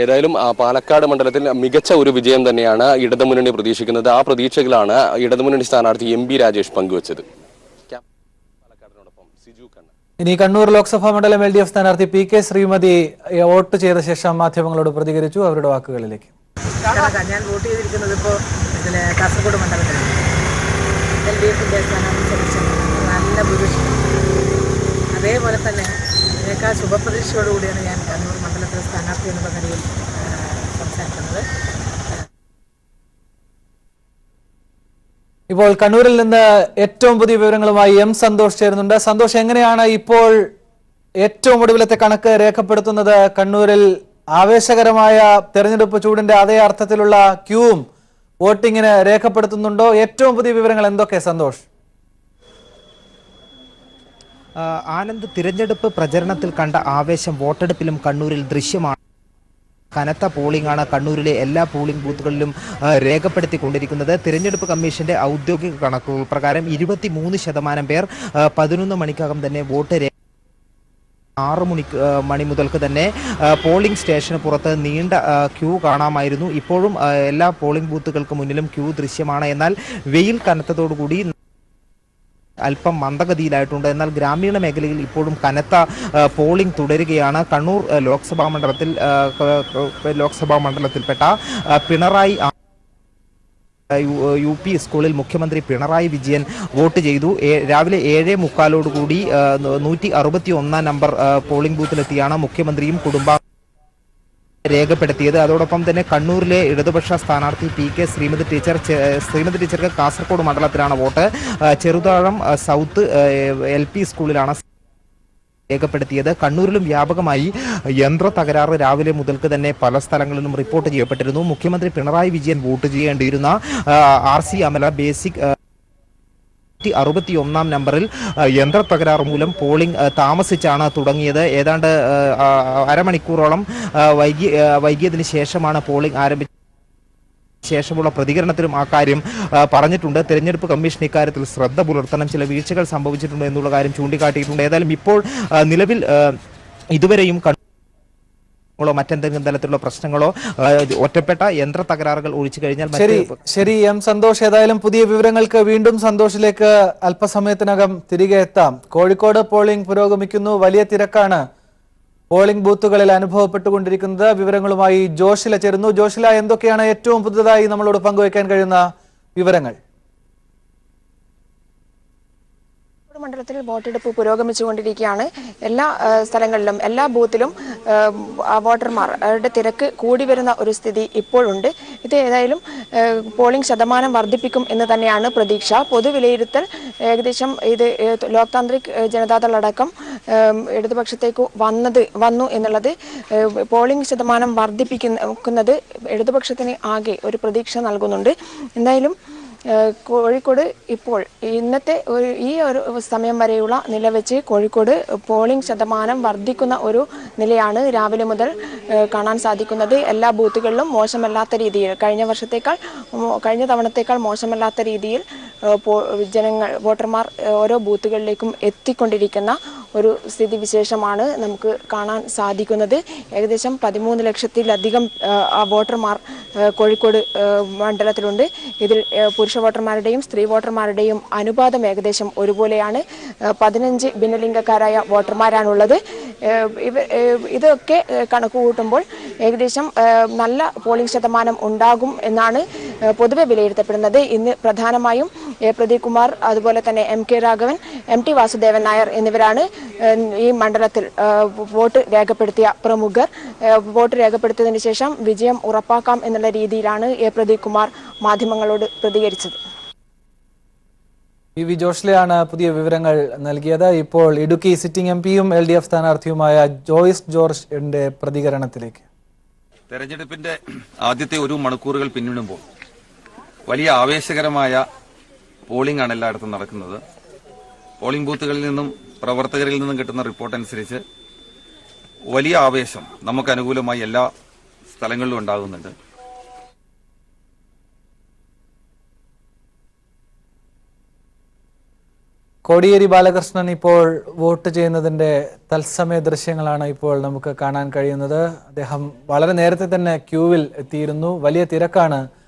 ഏതായാലും പാലക്കാട് മണ്ഡലത്തിൽ മികച്ച ഒരു വിജയം തന്നെയാണ് ഇടതുമുന്നണി പ്രതീക്ഷിക്കുന്നത്. ആ പ്രതീക്ഷകളാണ് ഇടതുമുന്നണി സ്ഥാനാർത്ഥി MP രാജേഷ് പങ്കുവച്ചത്. ഇനി കണ്ണൂർ ലോക്സഭാ മണ്ഡലം LDF സ്ഥാനാർത്ഥി PK ശ്രീമതി വോട്ട് ചെയ്ത ശേഷം മാധ്യമങ്ങളോട് പ്രതികരിച്ചു. അവരുടെ വാക്കുകളിലേക്ക്. ഞാൻ വോട്ട് ചെയ്തിരിക്കുന്നത് ഇപ്പോൾ കാസർഗോഡ് മണ്ഡലത്തിലാണ്. LDFന്റെ സ്ഥാനാർത്ഥി നല്ല ഭൂരിപക്ഷം. അതേപോലെ തന്നെ അതിനേക്കാൾ ശുഭപ്രതീക്ഷയോടുകൂടിയാണ് ഞാൻ കണ്ണൂർ മണ്ഡലത്തിലെ സ്ഥാനാർത്ഥി എന്നുള്ള നിലയിൽ സംസാരിക്കുന്നത്. ഇപ്പോൾ കണ്ണൂരിൽ നിന്ന് ഏറ്റവും പുതിയ വിവരങ്ങളുമായി M സന്തോഷ് ചേരുന്നുണ്ട്. സന്തോഷ്, എങ്ങനെയാണ് ഇപ്പോൾ ഏറ്റവും ഒടുവിലത്തെ കണക്ക് രേഖപ്പെടുത്തുന്നത്? കണ്ണൂരിൽ ആവേശകരമായ തെരഞ്ഞെടുപ്പ് ചൂടിന്റെ അതേ അർത്ഥത്തിലുള്ള ക്യൂവും വോട്ടിങ്ങിന് രേഖപ്പെടുത്തുന്നുണ്ടോ? ഏറ്റവും പുതിയ വിവരങ്ങൾ എന്തൊക്കെ സന്തോഷ്? ആനന്ദ്, തിരഞ്ഞെടുപ്പ് പ്രചരണത്തിൽ കണ്ട ആവേശം വോട്ടെടുപ്പിലും കണ്ണൂരിൽ ദൃശ്യമാണ്. കനത്ത പോളിംഗ് ആണ് കണ്ണൂരിലെ എല്ലാ പോളിംഗ് ബൂത്തുകളിലും രേഖപ്പെടുത്തിക്കൊണ്ടിരിക്കുന്നത്. തിരഞ്ഞെടുപ്പ് കമ്മീഷന്റെ ഔദ്യോഗിക കണക്കുകൾ പ്രകാരം 23% പേർ 11 മണിക്കകം തന്നെ വോട്ട് 6 മണി മുതൽക്ക് തന്നെ പോളിംഗ് സ്റ്റേഷന് പുറത്ത് നീണ്ട ക്യൂ കാണാമായിരുന്നു. ഇപ്പോഴും എല്ലാ പോളിംഗ് ബൂത്തുകൾക്ക് മുന്നിലും ക്യൂ ദൃശ്യമാണ്. എന്നാൽ വെയിൽ കനത്തതോടുകൂടി അല്പം മന്ദഗതിയിലായിട്ടുണ്ട്. എന്നാൽ ഗ്രാമീണ മേഖലയിൽ ഇപ്പോഴും കനത്ത പോളിംഗ് തുടരുകയാണ്. കണ്ണൂർ ലോക്സഭാ മണ്ഡലത്തിൽപ്പെട്ട പിണറായി UP സ്കൂളിൽ മുഖ്യമന്ത്രി പിണറായി വിജയൻ വോട്ട് ചെയ്തു. രാവിലെ 7:45 161 നമ്പർ പോളിംഗ് ബൂത്തിലെത്തിയാണ് മുഖ്യമന്ത്രിയും കുടുംബാംഗങ്ങളും രേഖപ്പെടുത്തിയത്. അതോടൊപ്പം തന്നെ കണ്ണൂരിലെ ഇടതുപക്ഷ സ്ഥാനാർത്ഥി PK ശ്രീമതി ടീച്ചർക്ക് കാസർഗോഡ് മണ്ഡലത്തിലാണ് വോട്ട്. ചെറുതാഴം സൗത്ത് LP സ്കൂളിലാണ് രേഖപ്പെടുത്തിയത്. കണ്ണൂരിലും വ്യാപകമായി യന്ത്ര തകരാറ് രാവിലെ മുതൽക്ക് തന്നെ പല സ്ഥലങ്ങളിലും റിപ്പോർട്ട് ചെയ്യപ്പെട്ടിരുന്നു. മുഖ്യമന്ത്രി പിണറായി വിജയൻ വോട്ട് ചെയ്യേണ്ടിയിരുന്ന RC അമല ബേസിക് 61 നമ്പറിൽ യന്ത്ര തകരാറ് മൂലം പോളിംഗ് താമസിച്ചാണ് തുടങ്ങിയത്. ഏതാണ്ട് അരമണിക്കൂറോളം വൈകിയതിന് ശേഷമാണ് പോളിംഗ് ആരംഭിച്ചത്. ശേഷമുള്ള പ്രതികരണത്തിലും ആ കാര്യം പറഞ്ഞിട്ടുണ്ട്. തെരഞ്ഞെടുപ്പ് കമ്മീഷൻ ഇക്കാര്യത്തിൽ ശ്രദ്ധ പുലർത്തണം, ചില വീഴ്ചകൾ സംഭവിച്ചിട്ടുണ്ട് എന്നുള്ള കാര്യം ചൂണ്ടിക്കാട്ടിയിട്ടുണ്ട്. ഏതായാലും ഇപ്പോൾ നിലവിൽ ഇതുവരെയും മറ്റെന്തെങ്കിലും തരത്തിലുള്ള പ്രശ്നങ്ങളോ ഒറ്റപ്പെട്ട യന്ത്ര തകരാറുകൾ ഒഴിച്ചു കഴിഞ്ഞാൽ ശരി M. സന്തോഷ്, ഏതായാലും പുതിയ വിവരങ്ങൾക്ക് വീണ്ടും സന്തോഷിലേക്ക് അല്പസമയത്തിനകം തിരികെ എത്താം. കോഴിക്കോട് പോളിംഗ് പുരോഗമിക്കുന്നു. വലിയ തിരക്കാണ് പോളിംഗ് ബൂത്തുകളിൽ അനുഭവപ്പെട്ടുകൊണ്ടിരിക്കുന്നത്. വിവരങ്ങളുമായി ജോഷില ചേരുന്നു. ജോഷില, എന്തൊക്കെയാണ് ഏറ്റവും പുതുതായി നമ്മളോട് പങ്കുവയ്ക്കാൻ കഴിയുന്ന വിവരങ്ങൾ? മണ്ഡലത്തിൽ വോട്ടെടുപ്പ് പുരോഗമിച്ചുകൊണ്ടിരിക്കുകയാണ്. എല്ലാ സ്ഥലങ്ങളിലും എല്ലാ ബൂത്തിലും വോട്ടർമാരുടെ തിരക്ക് കൂടി വരുന്ന ഒരു സ്ഥിതി ഇപ്പോഴുണ്ട്. ഇത് ഏതായാലും പോളിംഗ് ശതമാനം വർദ്ധിപ്പിക്കും എന്ന് തന്നെയാണ് പ്രതീക്ഷ. പൊതുവിലയിരുത്തൽ ഏകദേശം ഇത് ലോക് താന്ത്രിക് ജനതാദൾ അടക്കം ഇടതുപക്ഷത്തേക്ക് വന്നു എന്നുള്ളത് പോളിംഗ് ശതമാനം വർദ്ധിപ്പിക്കുന്നത് ഇടതുപക്ഷത്തിന് ആകെ ഒരു പ്രതീക്ഷ നൽകുന്നുണ്ട്. എന്തായാലും കോഴിക്കോട് ഇപ്പോൾ ഇന്നത്തെ ഈ ഒരു സമയം വരെയുള്ള നില വെച്ച് കോഴിക്കോട് പോളിംഗ് ശതമാനം വർദ്ധിക്കുന്ന ഒരു നിലയാണ് രാവിലെ മുതൽ കാണാൻ സാധിക്കുന്നത്. എല്ലാ ബൂത്തുകളിലും മോശമല്ലാത്ത രീതിയിൽ കഴിഞ്ഞ തവണത്തേക്കാൾ മോശമല്ലാത്ത രീതിയിൽ വോട്ടർമാർ ഓരോ ബൂത്തുകളിലേക്കും എത്തിക്കൊണ്ടിരിക്കുന്ന ഒരു സ്ഥിതിവിശേഷമാണ് നമുക്ക് കാണാൻ സാധിക്കുന്നത്. ഏകദേശം 13 ലക്ഷത്തിലധികം വോട്ടർമാർ കോഴിക്കോട് മണ്ഡലത്തിലുണ്ട്. ഇതിൽ പുരുഷ വോട്ടർമാരുടെയും സ്ത്രീ വോട്ടർമാരുടെയും അനുപാതം ഏകദേശം ഒരുപോലെയാണ്. 15 ഭിന്നലിംഗക്കാരായ വോട്ടർമാരാണുള്ളത്. ഇതൊക്കെ കണക്ക് കൂട്ടുമ്പോൾ ഏകദേശം നല്ല പോളിംഗ് ശതമാനം ഉണ്ടാകും എന്നാണ് പൊതുവെ വിലയിരുത്തപ്പെടുന്നത്. ഇന്ന് പ്രധാനമായും പ്രദീപ് കുമാർ, അതുപോലെ തന്നെ MK രാഘവൻ, MT വാസുദേവൻ നായർ എന്നിവരാണ് ഈ മണ്ഡലത്തിൽ വോട്ട് രേഖപ്പെടുത്തിയ പ്രമുഖർ. വോട്ട് രേഖപ്പെടുത്തിയതിനു ശേഷം വിജയം ഉറപ്പാക്കാം എന്നുള്ള രീതിയിലാണ് പ്രദീപ് കുമാർ മാധ്യമങ്ങളോട് പ്രതികരിച്ചത്. PV ജോഷ്ലയാണ് പുതിയ വിവരങ്ങൾ നൽകിയത്. ഇപ്പോൾ ഇടുക്കി സിറ്റിംഗ് MPയും LDF സ്ഥാനാർത്ഥിയുമായ ജോയ്സ് ജോർജിന്റെ പ്രതികരണത്തിലേക്ക്. തെരഞ്ഞെടുപ്പിന്റെ ആദ്യത്തെ ഒരു മണിക്കൂറുകൾ പിന്നിടുമ്പോൾ വലിയ ആവേശകരമായ പോളിംഗ് ആണ് എല്ലായിടത്തും നടക്കുന്നത്. പോളിംഗ് ബൂത്തുകളിൽ നിന്നും പ്രവർത്തകരിൽ നിന്നും കിട്ടുന്ന റിപ്പോർട്ട് അനുസരിച്ച് വലിയ ആവേശം നമുക്ക് അനുകൂലമായി എല്ലാ സ്ഥലങ്ങളിലും ഉണ്ടാകുന്നുണ്ട്. കോടിയേരി ബാലകൃഷ്ണൻ ഇപ്പോൾ വോട്ട് ചെയ്യുന്നതിന്റെ തത്സമയ ദൃശ്യങ്ങളാണ് ഇപ്പോൾ നമുക്ക് കാണാൻ കഴിയുന്നത്. അദ്ദേഹം വളരെ നേരത്തെ തന്നെ ക്യൂവിൽ എത്തിയിരുന്നു. വലിയ തിരക്കാണ്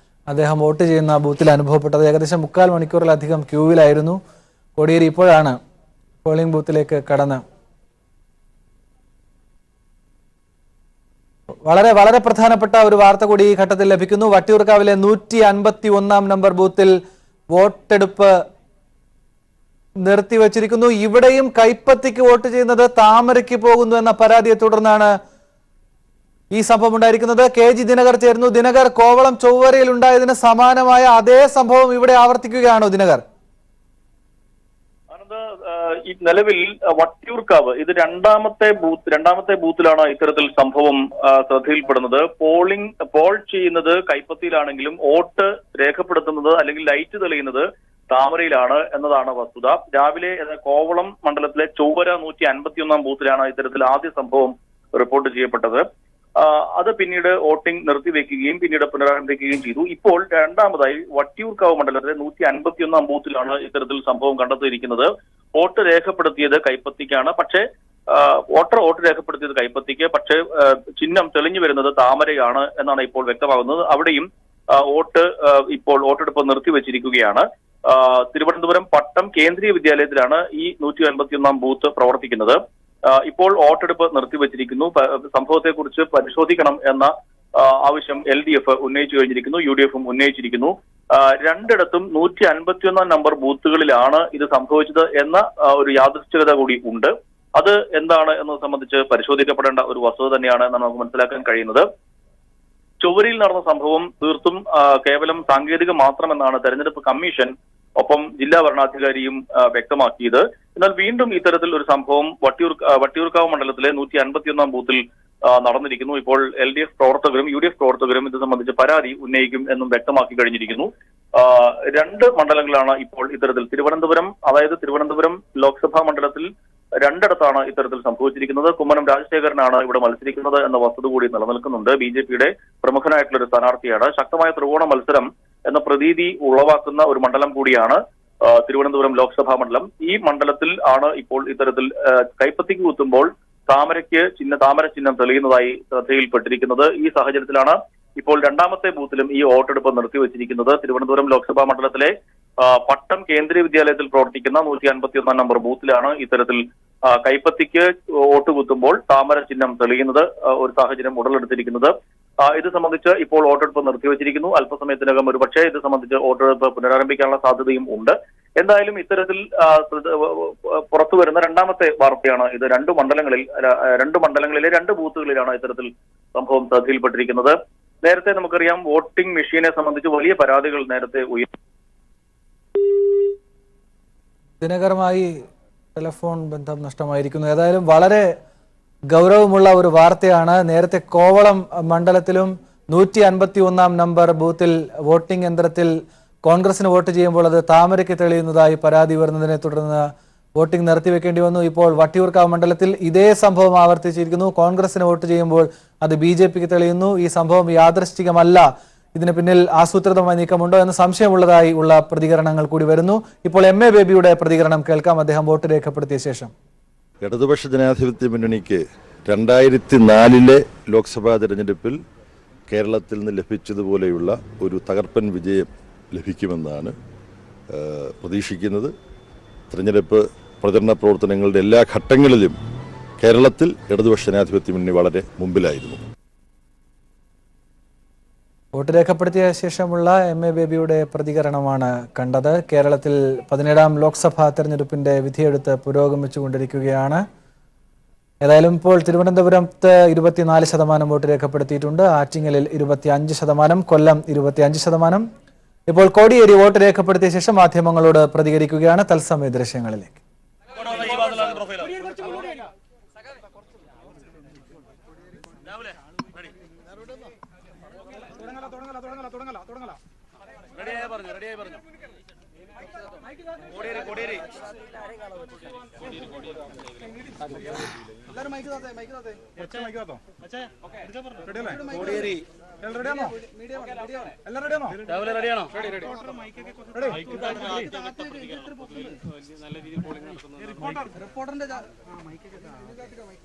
അദ്ദേഹം വോട്ട് ചെയ്യുന്ന ബൂത്തിൽ അനുഭവപ്പെട്ടത്. ഏകദേശം 3/4 മണിക്കൂറിലധികം ക്യൂവിലായിരുന്നു. കോടിയേരി ഇപ്പോഴാണ് പോളിംഗ് ബൂത്തിലേക്ക് കടന്ന് വളരെ പ്രധാനപ്പെട്ട ഒരു വാർത്ത കൂടി ഈ ഘട്ടത്തിൽ ലഭിക്കുന്നു. വട്ടിയൂർക്കാവിലെ 151 നമ്പർ ബൂത്തിൽ വോട്ടെടുപ്പ് നിർത്തിവച്ചിരിക്കുന്നു. ഇവിടെയും കൈപ്പത്തിക്ക് വോട്ട് ചെയ്യുന്നത് താമരയ്ക്ക് പോകുന്നു എന്ന പരാതിയെ തുടർന്നാണ് ഈ സംഭവം ഉണ്ടായിരിക്കുന്നത്. KG ദിനകർ ചേരുന്നു. ദിനകർ, കോവളം ചൊവ്വരയിൽ ഉണ്ടായതിന് സമാനമായ അതേ സംഭവം ഇവിടെ ആവർത്തിക്കുകയാണോ ദിനകർ? നിലവിൽ വട്ടിയൂർക്കാവ് ഇത് രണ്ടാമത്തെ ബൂത്തിലാണ് ഇത്തരത്തിൽ സംഭവം ശ്രദ്ധയിൽപ്പെടുന്നത്. പോൾ ചെയ്യുന്നത് കൈപ്പത്തിയിലാണെങ്കിലും വോട്ട് രേഖപ്പെടുത്തുന്നത് അല്ലെങ്കിൽ ലൈറ്റ് തെളിയുന്നത് താമരയിലാണ് എന്നതാണ് വസ്തുത. രാവിലെ കോവളം മണ്ഡലത്തിലെ ചൊവ്വര 151 ബൂത്തിലാണ് ഇത്തരത്തിൽ ആദ്യ സംഭവം റിപ്പോർട്ട് ചെയ്യപ്പെട്ടത്. അത് പിന്നീട് വോട്ടിംഗ് നിർത്തിവെക്കുകയും പിന്നീട് പുനരാരംഭിക്കുകയും ചെയ്തു. ഇപ്പോൾ രണ്ടാമതായി വട്ടിയൂർക്കാവ് മണ്ഡലത്തിലെ 151 ബൂത്തിലാണ് ഇത്തരത്തിൽ സംഭവം കണ്ടെത്തിയിരിക്കുന്നത്. വോട്ട് രേഖപ്പെടുത്തിയത് കൈപ്പത്തിക്കാണ്. പക്ഷേ വോട്ട് രേഖപ്പെടുത്തിയത് കൈപ്പത്തിക്ക്, പക്ഷേ ചിഹ്നം തെളിഞ്ഞു വരുന്നത് താമരയാണ് എന്നാണ് ഇപ്പോൾ വ്യക്തമാകുന്നത്. അവിടെയും വോട്ടെടുപ്പ് നിർത്തിവെച്ചിരിക്കുകയാണ്. തിരുവനന്തപുരം പട്ടം കേന്ദ്രീയ വിദ്യാലയത്തിലാണ് ഈ 151 ബൂത്ത് പ്രവർത്തിക്കുന്നത്. ഇപ്പോൾ വോട്ടെടുപ്പ് നിർത്തിവച്ചിരിക്കുന്നു. സംഭവത്തെക്കുറിച്ച് പരിശോധിക്കണം എന്ന ആവശ്യം LDF ഉന്നയിച്ചു കഴിഞ്ഞിരിക്കുന്നു, UDF ഉന്നയിച്ചിരിക്കുന്നു. രണ്ടിടത്തും 151 നമ്പർ ബൂത്തുകളിലാണ് ഇത് സംഭവിച്ചത് എന്ന ഒരു യാദൃശ്ചികത കൂടി ഉണ്ട്. അത് എന്താണ് എന്നത് സംബന്ധിച്ച് പരിശോധിക്കപ്പെടേണ്ട ഒരു വസ്തുത തന്നെയാണ് എന്നാണ് നമുക്ക് മനസ്സിലാക്കാൻ കഴിയുന്നത്. ചൊവ്വരയിൽ നടന്ന സംഭവം തീർത്തും കേവലം സാങ്കേതികം മാത്രമെന്നാണ് തെരഞ്ഞെടുപ്പ് കമ്മീഷൻ ഒപ്പം ജില്ലാ ഭരണാധികാരിയും വ്യക്തമാക്കിയത്. എന്നാൽ വീണ്ടും ഇത്തരത്തിൽ ഒരു സംഭവം വട്ടിയൂർക്കാവ് മണ്ഡലത്തിലെ 151 ബൂത്തിൽ നടന്നിരിക്കുന്നു. ഇപ്പോൾ LDF പ്രവർത്തകരും UDF പ്രവർത്തകരും ഇത് സംബന്ധിച്ച് പരാതി ഉന്നയിക്കും എന്നും വ്യക്തമാക്കി കഴിഞ്ഞിരിക്കുന്നു. 2 മണ്ഡലങ്ങളാണ് ഇപ്പോൾ ഇത്തരത്തിൽ തിരുവനന്തപുരം ലോക്സഭാ മണ്ഡലത്തിൽ 2 ഇത്തരത്തിൽ സംഭവിച്ചിരിക്കുന്നത്. കുമ്മനം രാജശേഖരനാണ് ഇവിടെ മത്സരിക്കുന്നത് എന്ന വസ്തുത കൂടി നിലനിൽക്കുന്നുണ്ട്. BJPയുടെ പ്രമുഖനായിട്ടുള്ള ഒരു സ്ഥാനാർത്ഥിയാണ്. ശക്തമായ ത്രികോണ മത്സരം എന്ന പ്രതീതി ഉളവാക്കുന്ന ഒരു മണ്ഡലം കൂടിയാണ് തിരുവനന്തപുരം ലോക്സഭാ മണ്ഡലം. ഈ മണ്ഡലത്തിൽ ആണ് ഇപ്പോൾ ഇത്തരത്തിൽ കൈപ്പത്തിക്ക് കുത്തുമ്പോൾ താമര ചിഹ്നം തെളിയുന്നതായി ശ്രദ്ധയിൽപ്പെട്ടിരിക്കുന്നത്. ഈ സാഹചര്യത്തിലാണ് ഇപ്പോൾ 2ാമത്തെ ബൂത്തിലും ഈ വോട്ടെടുപ്പ് നിർത്തിവച്ചിരിക്കുന്നത്. തിരുവനന്തപുരം ലോക്സഭാ മണ്ഡലത്തിലെ പട്ടം കേന്ദ്രീയ വിദ്യാലയത്തിൽ പ്രവർത്തിക്കുന്ന 151 നമ്പർ ബൂത്തിലാണ് ഇത്തരത്തിൽ കൈപ്പത്തിക്ക് വോട്ട് കുത്തുമ്പോൾ താമര ചിഹ്നം തെളിയുന്നത് ഒരു സാഹചര്യം ഉടലെടുത്തിരിക്കുന്നത്. ഇത് സംബന്ധിച്ച് ഇപ്പോൾ വോട്ടെടുപ്പ് നിർത്തിവച്ചിരിക്കുന്നു. അല്പസമയത്തിനകം ഒരുപക്ഷെ ഇത് സംബന്ധിച്ച് വോട്ടെടുപ്പ് പുനരാരംഭിക്കാനുള്ള സാധ്യതയും ഉണ്ട്. എന്തായാലും ഇത്തരത്തിൽ പുറത്തുവരുന്ന 2ാമത്തെ വാർത്തയാണ് ഇത്. 2 മണ്ഡലങ്ങളിലെ 2 ബൂത്തുകളിലാണ് ഇത്തരത്തിൽ സംഭവം ശ്രദ്ധയിൽപ്പെട്ടിരിക്കുന്നത്. നേരത്തെ നമുക്കറിയാം വോട്ടിംഗ് മെഷീനെ സംബന്ധിച്ച് വലിയ പരാതികൾ നേരത്തെ ദിനകരമായി ടെലിഫോൺ ബന്ധം നഷ്ടമായിരിക്കുന്നു. ഏതായാലും വളരെ ഗൗരവമുള്ള ഒരു വാർത്തയാണ്. നേരത്തെ കോവളം മണ്ഡലത്തിലും 151 നമ്പർ ബൂത്തിൽ വോട്ടിംഗ് യന്ത്രത്തിൽ കോൺഗ്രസിന് വോട്ട് ചെയ്യുമ്പോൾ അത് താമരയ്ക്ക് തെളിയുന്നതായി പരാതി വരുന്നതിനെ തുടർന്ന് വോട്ടിംഗ് നിർത്തിവെക്കേണ്ടി വന്നു. ഇപ്പോൾ വട്ടിയൂർക്കാവ് മണ്ഡലത്തിൽ ഇതേ സംഭവം ആവർത്തിച്ചിരിക്കുന്നു. കോൺഗ്രസിന് വോട്ട് ചെയ്യുമ്പോൾ അത് BJPക്ക് തെളിയുന്നു. ഈ സംഭവം യാദൃശ്ചികമല്ല, ഇതിന് പിന്നിൽ ആസൂത്രിതമായ നീക്കമുണ്ടോ എന്ന് സംശയമുള്ളതായി ഉള്ള പ്രതികരണങ്ങൾ കൂടി വരുന്നു. ഇപ്പോൾ MA ബേബിയുടെ പ്രതികരണം കേൾക്കാം. അദ്ദേഹം വോട്ട് രേഖപ്പെടുത്തിയ ശേഷം. ഇടതുപക്ഷ ജനാധിപത്യ മുന്നണിക്ക് 2004 ലോക്സഭാ തെരഞ്ഞെടുപ്പിൽ കേരളത്തിൽ നിന്ന് ലഭിച്ചതുപോലെയുള്ള ഒരു തകർപ്പൻ വിജയം ലഭിക്കുമെന്നാണ് പ്രതീക്ഷിക്കുന്നത്. തെരഞ്ഞെടുപ്പ് പ്രചരണ പ്രവർത്തനങ്ങളുടെ എല്ലാ ഘട്ടങ്ങളിലും കേരളത്തിൽ ഇടതുപക്ഷ ജനാധിപത്യ മുന്നണി വളരെ മുമ്പിലായിരുന്നു. വോട്ട് രേഖപ്പെടുത്തിയ ശേഷമുള്ള MA ബേബിയുടെ പ്രതികരണമാണ് കണ്ടത്. കേരളത്തിൽ 17ാം ലോക്സഭാ തെരഞ്ഞെടുപ്പിന്റെ വിധിയെടുത്ത് പുരോഗമിച്ചുകൊണ്ടിരിക്കുകയാണ്. ഏതായാലും ഇപ്പോൾ തിരുവനന്തപുരത്ത് 24% വോട്ട് രേഖപ്പെടുത്തിയിട്ടുണ്ട്. ആറ്റിങ്ങലിൽ 25%, കൊല്ലം 25%. ഇപ്പോൾ കോടിയേരി വോട്ട് രേഖപ്പെടുത്തിയ ശേഷം മാധ്യമങ്ങളോട് പ്രതികരിക്കുകയാണ്. തത്സമയ ദൃശ്യങ്ങളിലേക്ക്.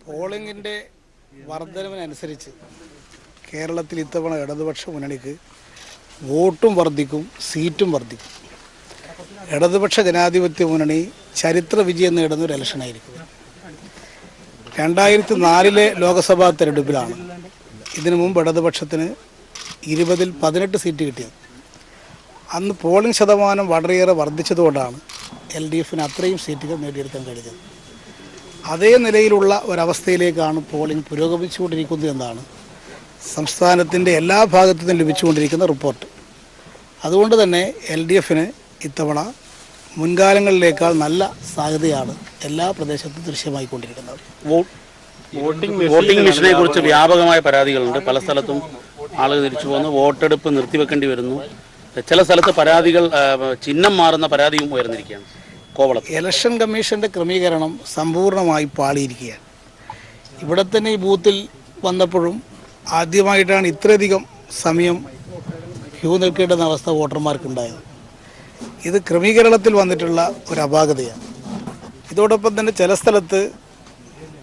പോളിംഗിന്റെ വർധനവിനനുസരിച്ച് കേരളത്തിൽ ഇത്തവണ ഇടതുപക്ഷ മുന്നണിക്ക് വോട്ടും വർദ്ധിക്കും, സീറ്റും വർദ്ധിക്കും. ഇടതുപക്ഷ ജനാധിപത്യ മുന്നണി ചരിത്ര വിജയം നേടുന്ന ഒരു ഇലക്ഷനായിരിക്കും. 2004 ലോക്സഭാ തെരഞ്ഞെടുപ്പിലാണ് ഇതിനു മുമ്പ് ഇടതുപക്ഷത്തിന് 20ൽ 18 സീറ്റ് കിട്ടിയത്. അന്ന് പോളിംഗ് ശതമാനം വളരെയേറെ വർദ്ധിച്ചതുകൊണ്ടാണ് LDFന് അത്രയും സീറ്റുകൾ നേടിയെടുക്കാൻ കഴിഞ്ഞത്. അതേ നിലയിലുള്ള ഒരവസ്ഥയിലേക്കാണ് പോളിംഗ് പുരോഗമിച്ചുകൊണ്ടിരിക്കുന്നത് എന്നാണ് സംസ്ഥാനത്തിൻ്റെ എല്ലാ ഭാഗത്തു നിന്നും ലഭിച്ചുകൊണ്ടിരിക്കുന്ന റിപ്പോർട്ട്. അതുകൊണ്ട് തന്നെ LDFന് ഇത്തവണ മുൻകാലങ്ങളിലേക്കാൾ നല്ല സാധ്യതയാണ് എല്ലാ പ്രദേശത്തും ദൃശ്യമായിക്കൊണ്ടിരിക്കുന്നത്. വോട്ടിംഗ് മെഷീനെ കുറിച്ച് വ്യാപകമായ പരാതികളുണ്ട്. പല സ്ഥലത്തും ആളുകൾ തിരിച്ചു പോകുന്നു, വോട്ടെടുപ്പ് നിർത്തിവെക്കേണ്ടി വരുന്നു. ചില സ്ഥലത്ത് പരാതികൾ ചിഹ്നം മാറുന്ന പരാതിയും ഉയർന്നിരിക്കുകയാണ്. കോവളത്ത് ഇലക്ഷൻ കമ്മീഷൻ്റെ ക്രമീകരണം സമ്പൂർണ്ണമായി പാളിയിരിക്കുകയാണ്. ഇവിടെ തന്നെ ഈ ബൂത്തിൽ വന്നപ്പോഴും ആദ്യമായിട്ടാണ് ഇത്രയധികം സമയം ക്യൂ നിൽക്കേണ്ടുന്ന അവസ്ഥ വോട്ടർമാർക്കുണ്ടായത്. ഇത് ക്രമീകരണത്തിൽ വന്നിട്ടുള്ള ഒരു അപാകതയാണ്. ഇതോടൊപ്പം തന്നെ ചില സ്ഥലത്ത്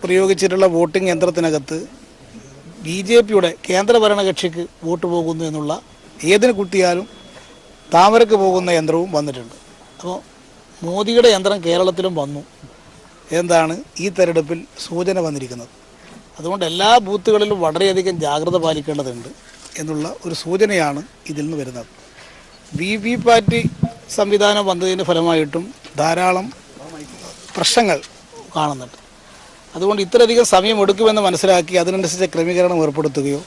പ്രയോഗിച്ചിട്ടുള്ള വോട്ടിംഗ് യന്ത്രത്തിനകത്ത് BJPയുടെ കേന്ദ്ര ഭരണകക്ഷിക്ക് വോട്ട് പോകുന്നു എന്നുള്ള, ഏതിന് കുത്തിയാലും താമരക്ക് പോകുന്ന യന്ത്രവും വന്നിട്ടുണ്ട്. അപ്പോൾ മോദിയുടെ യന്ത്രം കേരളത്തിലും വന്നു എന്താണ് ഈ തെരഞ്ഞെടുപ്പിൽ സൂചന വന്നിരിക്കുന്നത്. അതുകൊണ്ട് എല്ലാ ബൂത്തുകളിലും വളരെയധികം ജാഗ്രത പാലിക്കേണ്ടതുണ്ട് എന്നുള്ള ഒരു സൂചനയാണ് ഇതിൽ നിന്ന് വരുന്നത്. VVPAT സംവിധാനം വന്നതിൻ്റെ ഫലമായിട്ടും ധാരാളം പ്രശ്നങ്ങൾ കാണുന്നുണ്ട്. അതുകൊണ്ട് ഇത്രയധികം സമയമെടുക്കുമെന്ന് മനസ്സിലാക്കി അതിനനുസരിച്ച് ക്രമീകരണം ഏർപ്പെടുത്തുകയോ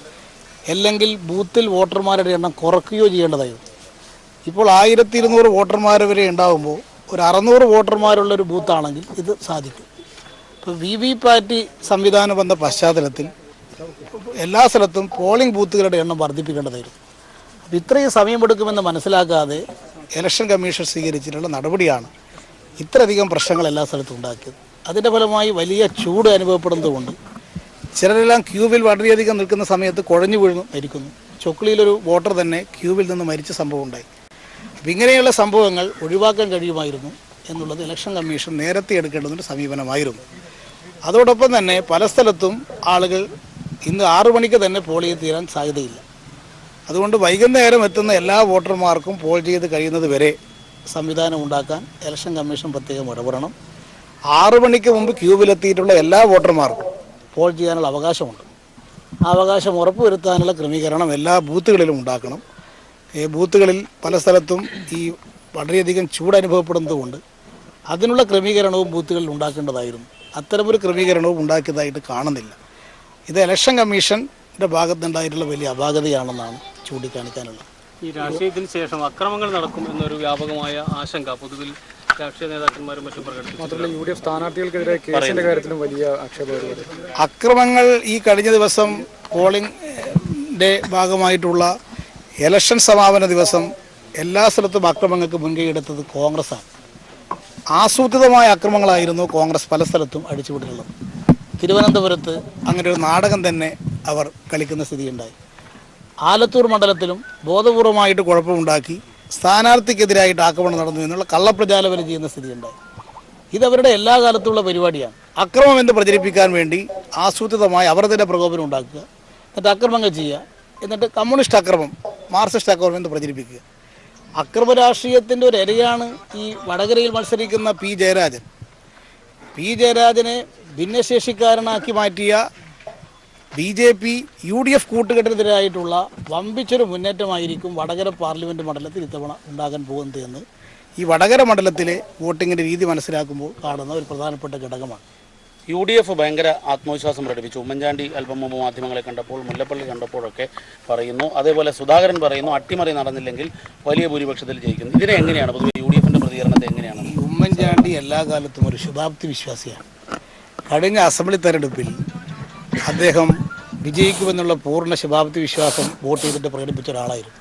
അല്ലെങ്കിൽ ബൂത്തിൽ വോട്ടർമാരുടെ എണ്ണം കുറയ്ക്കുകയോ ചെയ്യേണ്ടതായിരുന്നു. ഇപ്പോൾ 1200 വോട്ടർമാർ വരെ ഉണ്ടാകുമ്പോൾ ഒരു 600 വോട്ടർമാരുള്ളൊരു ബൂത്താണെങ്കിൽ ഇത് സാധിക്കും. ഇപ്പോൾ VVPAT സംവിധാനം വന്ന പശ്ചാത്തലത്തിൽ എല്ലാ സ്ഥലത്തും പോളിംഗ് ബൂത്തുകളുടെ എണ്ണം വർദ്ധിപ്പിക്കേണ്ടതായിരുന്നു. അപ്പോൾ ഇത്രയും സമയമെടുക്കുമെന്ന് മനസ്സിലാക്കാതെ ഇലക്ഷൻ കമ്മീഷൻ സ്വീകരിച്ചിട്ടുള്ള നടപടിയാണ് ഇത്രയധികം പ്രശ്നങ്ങൾ എല്ലാ സ്ഥലത്തും ഉണ്ടാക്കിയത്. അതിൻ്റെ ഫലമായി വലിയ ചൂട് അനുഭവപ്പെടുന്നതുകൊണ്ട് ചിലരെല്ലാം ക്യൂവിൽ വളരെയധികം നിൽക്കുന്ന സമയത്ത് കുഴഞ്ഞു വീഴുന്നു മരിക്കുന്നു. ചൊക്ലിയിലൊരു വോട്ടർ തന്നെ ക്യൂവിൽ നിന്ന് മരിച്ച സംഭവം ഉണ്ടായി. അപ്പം ഇങ്ങനെയുള്ള സംഭവങ്ങൾ ഒഴിവാക്കാൻ കഴിയുമായിരുന്നു എന്നുള്ളത് ഇലക്ഷൻ കമ്മീഷൻ നേരത്തെ എടുക്കേണ്ടതിൻ്റെ സമീപനമായിരുന്നു. അതോടൊപ്പം തന്നെ പല സ്ഥലത്തും ആളുകൾ ഇന്ന് 6 മണിക്ക് തന്നെ പോൾ ചെയ്ത് തീരാൻ സാധ്യതയില്ല. അതുകൊണ്ട് വൈകുന്നേരം എത്തുന്ന എല്ലാ വോട്ടർമാർക്കും പോൾ ചെയ്ത് കഴിയുന്നത് വരെ സംവിധാനം ഉണ്ടാക്കാൻ ഇലക്ഷൻ കമ്മീഷൻ പ്രത്യേകം ഇടപെടണം. 6 മണിക്ക് മുമ്പ് ക്യൂവിലെത്തിയിട്ടുള്ള എല്ലാ വോട്ടർമാർക്കും പോൾ ചെയ്യാനുള്ള അവകാശമുണ്ട്. ആ അവകാശം ഉറപ്പുവരുത്താനുള്ള ക്രമീകരണം എല്ലാ ബൂത്തുകളിലും ഉണ്ടാക്കണം. ഈ ബൂത്തുകളിൽ പല സ്ഥലത്തും ഈ വളരെയധികം ചൂട് അനുഭവപ്പെടുന്നതുകൊണ്ട് അതിനുള്ള ക്രമീകരണവും ബൂത്തുകളിൽ ഉണ്ടാക്കേണ്ടതായിരുന്നു. അത്തരമൊരു ക്രമീകരണവും ഉണ്ടാക്കിയതായിട്ട് കാണുന്നില്ല. ഇത് ഇലക്ഷൻ കമ്മീഷൻ്റെ ഭാഗത്തുനിന്നുണ്ടായിട്ടുള്ള വലിയ അപാകതയാണെന്നാണ് ചൂണ്ടിക്കാണിക്കാനുള്ളത്. ഈ രാഷ്ട്രീയത്തിന് ശേഷം അക്രമങ്ങൾ നടക്കും എന്നൊരു വ്യാപകമായ ആശങ്ക പൊതുവിൽ രാഷ്ട്രീയ നേതാക്കന്മാരും മറ്റും പ്രകടിപ്പിച്ചു. മാത്രമല്ല UDF സ്ഥാനാർത്ഥികൾക്കെതിരെ കേസിന്റെ കാര്യത്തിലും വലിയ ആക്ഷേപം. അക്രമങ്ങൾ ഈ കഴിഞ്ഞ ദിവസം പോളിംഗിൻ്റെ ഭാഗമായിട്ടുള്ള ഇലക്ഷൻ സമാപന ദിവസം എല്ലാ സ്ഥലത്തും അക്രമങ്ങൾക്ക് മുൻകൈ എടുത്തത് കോൺഗ്രസ്സാണ്. ആസൂത്രിതമായ അക്രമങ്ങളായിരുന്നു കോൺഗ്രസ് പല സ്ഥലത്തും അടിച്ചുവിട്ടിട്ടുള്ളത്. തിരുവനന്തപുരത്ത് അങ്ങനെ ഒരു നാടകം തന്നെ അവർ കളിക്കുന്ന സ്ഥിതിയുണ്ടായി. ആലത്തൂർ മണ്ഡലത്തിലും ബോധപൂർവമായിട്ട് കുഴപ്പമുണ്ടാക്കി സ്ഥാനാർത്ഥിക്കെതിരായിട്ട് ആക്രമണം നടന്നു എന്നുള്ള കള്ളപ്രചാരം ചെയ്യുന്ന സ്ഥിതിയുണ്ടായി. ഇതവരുടെ എല്ലാ കാലത്തുള്ള പരിപാടിയാണ്. അക്രമം എന്ന് പ്രചരിപ്പിക്കാൻ വേണ്ടി ആസൂത്രിതമായി അവർ തന്നെ പ്രകോപനം ഉണ്ടാക്കുക, എന്നിട്ട് അക്രമങ്ങൾ ചെയ്യുക, എന്നിട്ട് കമ്മ്യൂണിസ്റ്റ് അക്രമം, മാർക്സിസ്റ്റ് അക്രമം എന്ന് പ്രചരിപ്പിക്കുക. അക്രമ രാഷ്ട്രീയത്തിൻ്റെ ഒരു ഇരയാണ് ഈ വടകരയിൽ മത്സരിക്കുന്ന പി ജയരാജനെ ഭിന്നശേഷിക്കാരനാക്കി മാറ്റിയ BJP UDF കൂട്ടുകെട്ടിനെതിരായിട്ടുള്ള വമ്പിച്ചൊരു മുന്നേറ്റമായിരിക്കും വടകര പാർലമെൻറ്റ് മണ്ഡലത്തിൽ ഇത്തവണ ഉണ്ടാകാൻ പോകുന്നത് എന്ന് ഈ വടകര മണ്ഡലത്തിലെ വോട്ടിങ്ങിൻ്റെ രീതി മനസ്സിലാക്കുമ്പോൾ കാണുന്ന ഒരു പ്രധാനപ്പെട്ട ഘടകമാണ്. UDF ഭയങ്കര ആത്മവിശ്വാസം പ്രകടിപ്പിച്ചു. ഉമ്മൻചാണ്ടി അല്പം മുമ്പ് മാധ്യമങ്ങളെ കണ്ടപ്പോൾ, മുല്ലപ്പള്ളി കണ്ടപ്പോഴൊക്കെ പറയുന്നു. അതേപോലെ സുധാകരൻ പറയുന്നു അട്ടിമറി നടന്നില്ലെങ്കിൽ വലിയ ഭൂരിപക്ഷത്തിൽ ജയിക്കുന്നു. ഇതിനെ എങ്ങനെയാണ് പൊതുവെ UDFൻ്റെ പ്രതികരണത്തെ എങ്ങനെയാണ്? ഉമ്മൻചാണ്ടി എല്ലാ കാലത്തും ഒരു ശുഭാപ്തി വിശ്വാസിയാണ്. കഴിഞ്ഞ അസംബ്ലി തെരഞ്ഞെടുപ്പിൽ അദ്ദേഹം വിജയിക്കുമെന്നുള്ള പൂർണ്ണ ശുഭാപ്തി വിശ്വാസം വോട്ട് ചെയ്തിട്ട് പ്രകടിപ്പിച്ച ഒരാളായിരുന്നു.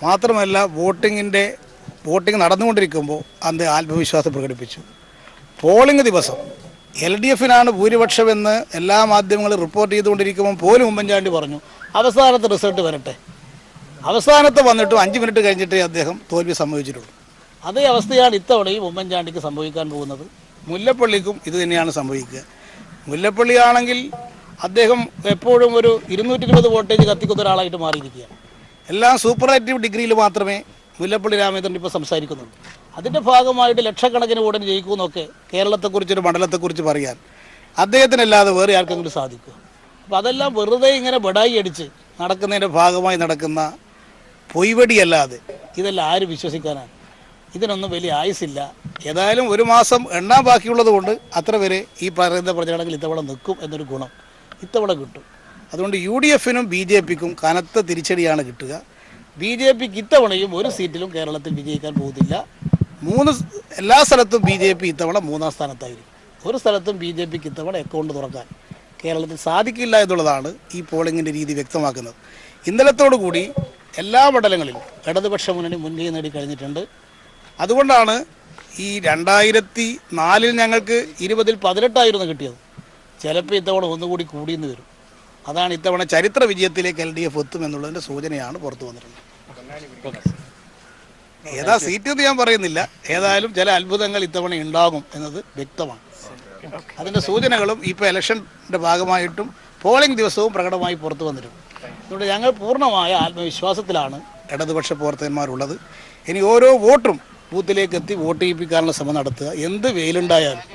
മാത്രമല്ല വോട്ടിംഗ് നടന്നുകൊണ്ടിരിക്കുമ്പോൾ അന്ന് ആത്മവിശ്വാസം പ്രകടിപ്പിച്ചു. പോളിംഗ് ദിവസം LDFനാണ് ഭൂരിപക്ഷമെന്ന് എല്ലാ മാധ്യമങ്ങളും റിപ്പോർട്ട് ചെയ്തുകൊണ്ടിരിക്കുമ്പോൾ പോലും ഉമ്മൻചാണ്ടി പറഞ്ഞു അവസാനത്തെ റിസൾട്ട് വരട്ടെ. അവസാനത്തെ വന്നിട്ടും 5 മിനിറ്റ് കഴിഞ്ഞിട്ടേ അദ്ദേഹം തോൽവി സംഭവിച്ചിട്ടുള്ളൂ. അതേ അവസ്ഥയാണ് ഇത്തവണയും ഉമ്മൻചാണ്ടിക്ക് സംഭവിക്കാൻ പോകുന്നത്. മുല്ലപ്പള്ളിക്കും ഇത് തന്നെയാണ് സംഭവിക്കുക. മുല്ലപ്പള്ളിയാണെങ്കിൽ അദ്ദേഹം എപ്പോഴും ഒരു 220 വോട്ടേജ് കത്തിക്കുന്ന ഒരാളായിട്ട് മാറിയിരിക്കുകയാണ്. എല്ലാം സൂപ്പർലാറ്റീവ് ഡിഗ്രിയിൽ മാത്രമേ മുല്ലപ്പള്ളി രാമചന്ദ്രൻ ഇപ്പോൾ സംസാരിക്കുന്നുണ്ട്. അതിൻ്റെ ഭാഗമായിട്ട് ലക്ഷക്കണക്കിന് വോട്ടിന് ജയിക്കുമെന്നൊക്കെ കേരളത്തെക്കുറിച്ചൊരു മണ്ഡലത്തെക്കുറിച്ച് പറയാൻ അദ്ദേഹത്തിനല്ലാതെ വേറെ ആർക്കെങ്കിലും സാധിക്കും. അപ്പോൾ അതെല്ലാം വെറുതെ ഇങ്ങനെ ബടായി അടിച്ച് നടക്കുന്നതിൻ്റെ ഭാഗമായി നടക്കുന്ന പൊയ്വടിയല്ലാതെ ഇതെല്ലാം ആര് വിശ്വസിക്കാനാണ്? ഇതിനൊന്നും വലിയ ആയുസില്ല. ഏതായാലും 1 മാസം എണ്ണാൻ ബാക്കിയുള്ളത് കൊണ്ട് അത്ര വരെ ഈ പറയുന്ന പ്രചരണങ്ങൾ ഇത്തവണ നിൽക്കും എന്നൊരു ഗുണം ഇത്തവണ കിട്ടും. അതുകൊണ്ട് UDFനും BJPക്കും കനത്ത തിരിച്ചടിയാണ് കിട്ടുക. BJPക്ക് ഇത്തവണയും ഒരു സീറ്റിലും കേരളത്തിൽ വിജയിക്കാൻ പോകുന്നില്ല. എല്ലാ സ്ഥലത്തും BJP ഇത്തവണ 3ാം സ്ഥാനത്തായിരിക്കും. ഒരു സ്ഥലത്തും BJPക്ക് ഇത്തവണ അക്കൗണ്ട് തുറക്കാൻ കേരളത്തിൽ സാധിക്കില്ല എന്നുള്ളതാണ് ഈ പോളിംഗിൻ്റെ രീതി വ്യക്തമാക്കുന്നത്. ഇന്നലത്തോടു കൂടി എല്ലാ മണ്ഡലങ്ങളിലും ഇടതുപക്ഷ മുന്നണി മുൻകൈ നേടി കഴിഞ്ഞിട്ടുണ്ട്. അതുകൊണ്ടാണ് ഈ 2004 ഞങ്ങൾക്ക് 20-ൽ 18 കിട്ടിയത്. ചിലപ്പോൾ ഇത്തവണ ഒന്നുകൂടി കൂടിയെന്ന് വരും. അതാണ് ഇത്തവണ ചരിത്ര വിജയത്തിലേക്ക് LDF എത്തുമെന്നുള്ളതിൻ്റെ സൂചനയാണ് പുറത്തു വന്നിട്ടുള്ളത്. ഏതാ സീറ്റ് എന്ന് ഞാൻ പറയുന്നില്ല. ഏതായാലും ചില അത്ഭുതങ്ങൾ ഇത്തവണ ഉണ്ടാകും എന്നത് വ്യക്തമാണ്. അതിൻ്റെ സൂചനകളും ഇപ്പോൾ ഇലക്ഷൻ്റെ ഭാഗമായിട്ടും പോളിംഗ് ദിവസവും പ്രകടമായി പുറത്തു വന്നിട്ടുണ്ട്. അതുകൊണ്ട് ഞങ്ങൾ പൂർണ്ണമായ ആത്മവിശ്വാസത്തിലാണ് ഇടതുപക്ഷ പ്രവർത്തകന്മാരുള്ളത്. ഇനി ഓരോ വോട്ടും ബൂത്തിലേക്ക് എത്തി വോട്ട് ചെയ്യിപ്പിക്കാനുള്ള ശ്രമം നടത്തുക. എന്ത് വെയിലുണ്ടായാലും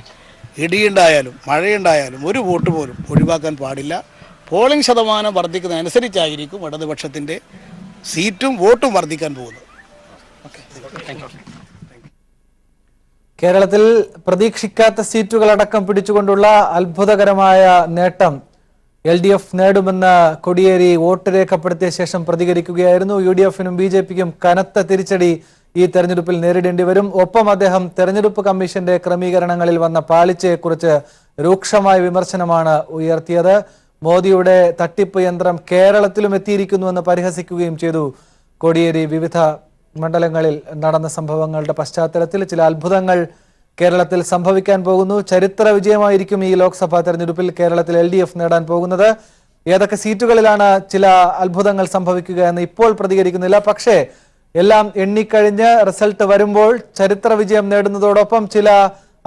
ഇടിയുണ്ടായാലും മഴയുണ്ടായാലും ഒരു വോട്ട് പോലും ഒഴിവാക്കാൻ പാടില്ല. പോളിംഗ് ശതമാനം വർദ്ധിക്കുന്നതനുസരിച്ചായിരിക്കും ഇടതുപക്ഷത്തിൻ്റെ സീറ്റും വോട്ടും വർദ്ധിക്കാൻ പോകുന്നത്. കേരളത്തിൽ പ്രതീക്ഷിക്കാത്ത സീറ്റുകളടക്കം പിടിച്ചുകൊണ്ടുള്ള അത്ഭുതകരമായ നേട്ടം LDF നേടുമെന്ന് കോടിയേരി വോട്ട് രേഖപ്പെടുത്തിയ ശേഷം പ്രതികരിക്കുകയായിരുന്നു. UDFനും BJPക്കും കനത്ത തിരിച്ചടി ഈ തെരഞ്ഞെടുപ്പിൽ നേരിടേണ്ടി വരും. ഒപ്പം അദ്ദേഹം തെരഞ്ഞെടുപ്പ് കമ്മീഷന്റെ ക്രമീകരണങ്ങളിൽ വന്ന പാളിച്ചയെക്കുറിച്ച് രൂക്ഷമായ വിമർശനമാണ് ഉയർത്തിയത്. മോദിയുടെ തട്ടിപ്പ് യന്ത്രം കേരളത്തിലും എത്തിയിരിക്കുന്നുവെന്ന് പരിഹസിക്കുകയും ചെയ്തു കോടിയേരി. വിവിധ മണ്ഡലങ്ങളിൽ നടന്ന സംഭവങ്ങളുടെ പശ്ചാത്തലത്തിൽ ചില അത്ഭുതങ്ങൾ കേരളത്തിൽ സംഭവിക്കാൻ പോകുന്നു. ചരിത്ര വിജയമായിരിക്കും ഈ ലോക്സഭാ തെരഞ്ഞെടുപ്പിൽ കേരളത്തിൽ LDF നേടാൻ പോകുന്നത്. ഏതൊക്കെ സീറ്റുകളിലാണ് ചില അത്ഭുതങ്ങൾ സംഭവിക്കുക എന്ന് ഇപ്പോൾ പ്രതികരിക്കുന്നില്ല. പക്ഷേ എല്ലാം എണ്ണിക്കഴിഞ്ഞ് റിസൾട്ട് വരുമ്പോൾ ചരിത്ര വിജയം നേടുന്നതോടൊപ്പം ചില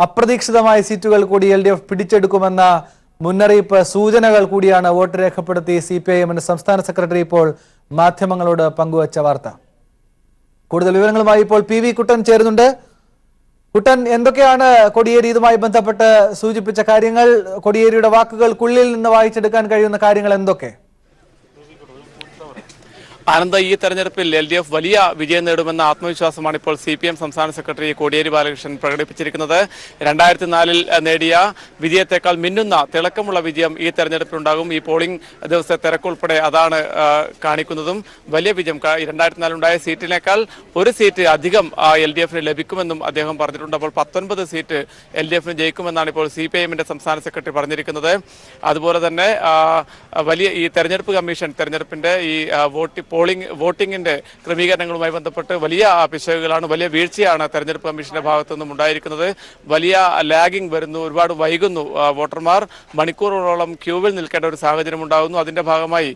അപ്രതീക്ഷിതമായ സീറ്റുകൾ കൂടി LDF പിടിച്ചെടുക്കുമെന്ന മുന്നറിയിപ്പ് സൂചനകൾ കൂടിയാണ് വോട്ട് രേഖപ്പെടുത്തി CPIMന്റെ സംസ്ഥാന സെക്രട്ടറി ഇപ്പോൾ മാധ്യമങ്ങളോട് പങ്കുവച്ച വാർത്ത. കൂടുതൽ വിവരങ്ങളുമായി ഇപ്പോൾ PV കുട്ടൻ ചേരുന്നുണ്ട്. കുട്ടൻ, എന്തൊക്കെയാണ് കോടിയേരി ഇതുമായി ബന്ധപ്പെട്ട് സൂചിപ്പിച്ച കാര്യങ്ങൾ? കോടിയേരിയുടെ വാക്കുകൾക്കുള്ളിൽ നിന്ന് വായിച്ചെടുക്കാൻ കഴിയുന്ന കാര്യങ്ങൾ എന്തൊക്കെ? ആനന്ദ, ഈ തെരഞ്ഞെടുപ്പിൽ LDF വലിയ വിജയം നേടുമെന്ന ആത്മവിശ്വാസമാണ് ഇപ്പോൾ CPM സംസ്ഥാന സെക്രട്ടറി കോടിയേരി ബാലകൃഷ്ണൻ പ്രകടിപ്പിച്ചിരിക്കുന്നത്. 2004 നേടിയ വിജയത്തെക്കാൾ മിന്നുന്ന തിളക്കമുള്ള വിജയം ഈ തെരഞ്ഞെടുപ്പിലുണ്ടാകും. ഈ പോളിംഗ് ദിവസത്തെ തിരക്കുൾപ്പെടെ അതാണ് കാണിക്കുന്നതും. വലിയ വിജയം 2004 ഉണ്ടായ സീറ്റിനേക്കാൾ ഒരു സീറ്റ് അധികം LDFന് ലഭിക്കുമെന്നും അദ്ദേഹം പറഞ്ഞിട്ടുണ്ട്. അപ്പോൾ 19 സീറ്റ് LDFന് ജയിക്കുമെന്നാണ് ഇപ്പോൾ CPIMന്റെ സംസ്ഥാന സെക്രട്ടറി പറഞ്ഞിരിക്കുന്നത്. അതുപോലെ തന്നെ വലിയ ഈ തെരഞ്ഞെടുപ്പ് കമ്മീഷൻ തെരഞ്ഞെടുപ്പിന്റെ ഈ വോട്ടിംഗിന്റെ ക്രമീകരണങ്ങളുമായി ബന്ധപ്പെട്ട് വലിയ പിശകുകളാണ്, വലിയ വീഴ്ചയാണ് തെരഞ്ഞെടുപ്പ് കമ്മീഷന്റെ ഭാഗത്തു നിന്നും ഉണ്ടായിരിക്കുന്നത്. വലിയ ലാഗിംഗ് വരുന്നു, ഒരുപാട് വൈകുന്നു. വോട്ടർമാർ മണിക്കൂറുകളോളം ക്യൂവിൽ നിൽക്കേണ്ട ഒരു സാഹചര്യം ഉണ്ടാകുന്നു. അതിന്റെ ഭാഗമായി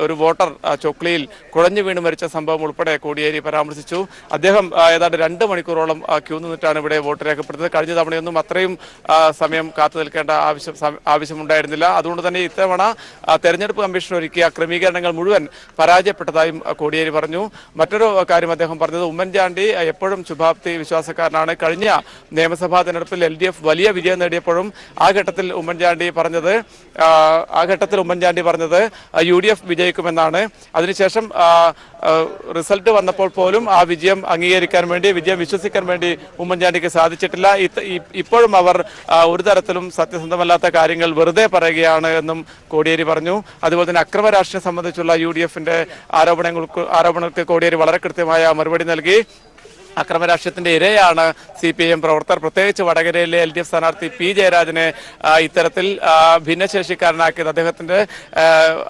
ഒരു വോട്ടർ ചൊക്ലിയിൽ കുഴഞ്ഞു വീണ് മരിച്ച സംഭവം ഉൾപ്പെടെ കോടിയേരി പരാമർശിച്ചു. അദ്ദേഹം ഏതാണ്ട് 2 മണിക്കൂറോളം ക്യൂ നിന്നിട്ടാണ് ഇവിടെ വോട്ട് രേഖപ്പെടുത്തിയത്. കഴിഞ്ഞ തവണയൊന്നും അത്രയും സമയം കാത്തു നിൽക്കേണ്ട ആവശ്യമുണ്ടായിരുന്നില്ല. അതുകൊണ്ട് തന്നെ ഇത്തവണ തെരഞ്ഞെടുപ്പ് കമ്മീഷൻ ഒരുക്കിയ ക്രമീകരണങ്ങൾ മുഴുവൻ പരാജയപ്പെട്ടതായും കോടിയേരി പറഞ്ഞു. മറ്റൊരു കാര്യം അദ്ദേഹം പറഞ്ഞത്, ഉമ്മൻചാണ്ടി എപ്പോഴും ശുഭാപ്തി വിശ്വാസക്കാരനാണ്. കഴിഞ്ഞ നിയമസഭാ തെരഞ്ഞെടുപ്പിൽ LDF വലിയ വിജയം നേടിയപ്പോഴും ആ ഘട്ടത്തിൽ ഉമ്മൻചാണ്ടി പറഞ്ഞത് UDF വിജയിക്കുമെന്നാണ്. അതിനുശേഷം റിസൾട്ട് വന്നപ്പോൾ പോലും ആ വിജയം അംഗീകരിക്കാൻ വേണ്ടി, വിജയം വിശ്വസിക്കാൻ വേണ്ടി ഉമ്മൻചാണ്ടിക്ക് സാധിച്ചിട്ടില്ല. ഇപ്പോഴും അവർ ഒരു തരത്തിലും സത്യസന്ധമല്ലാത്ത കാര്യങ്ങൾ വെറുതെ പറയുകയാണ് എന്നും കോടിയേരി പറഞ്ഞു. അതുപോലെ തന്നെ അക്രമ രാഷ്ട്രീയം സംബന്ധിച്ചുള്ള UDFന്റെ ആരോപണങ്ങൾക്ക് കോടിയേരി വളരെ കൃത്യമായ മറുപടി നൽകി. അക്രമരാഷ്ട്രീയത്തിന്റെ ഇരയാണ് CPIM പ്രവർത്തകർ. പ്രത്യേകിച്ച് വടകരയിലെ LDF സ്ഥാനാർത്ഥി P. ജയരാജനെ ഇത്തരത്തിൽ ഭിന്നശേഷിക്കാരനാക്കിയത്, അദ്ദേഹത്തിന്റെ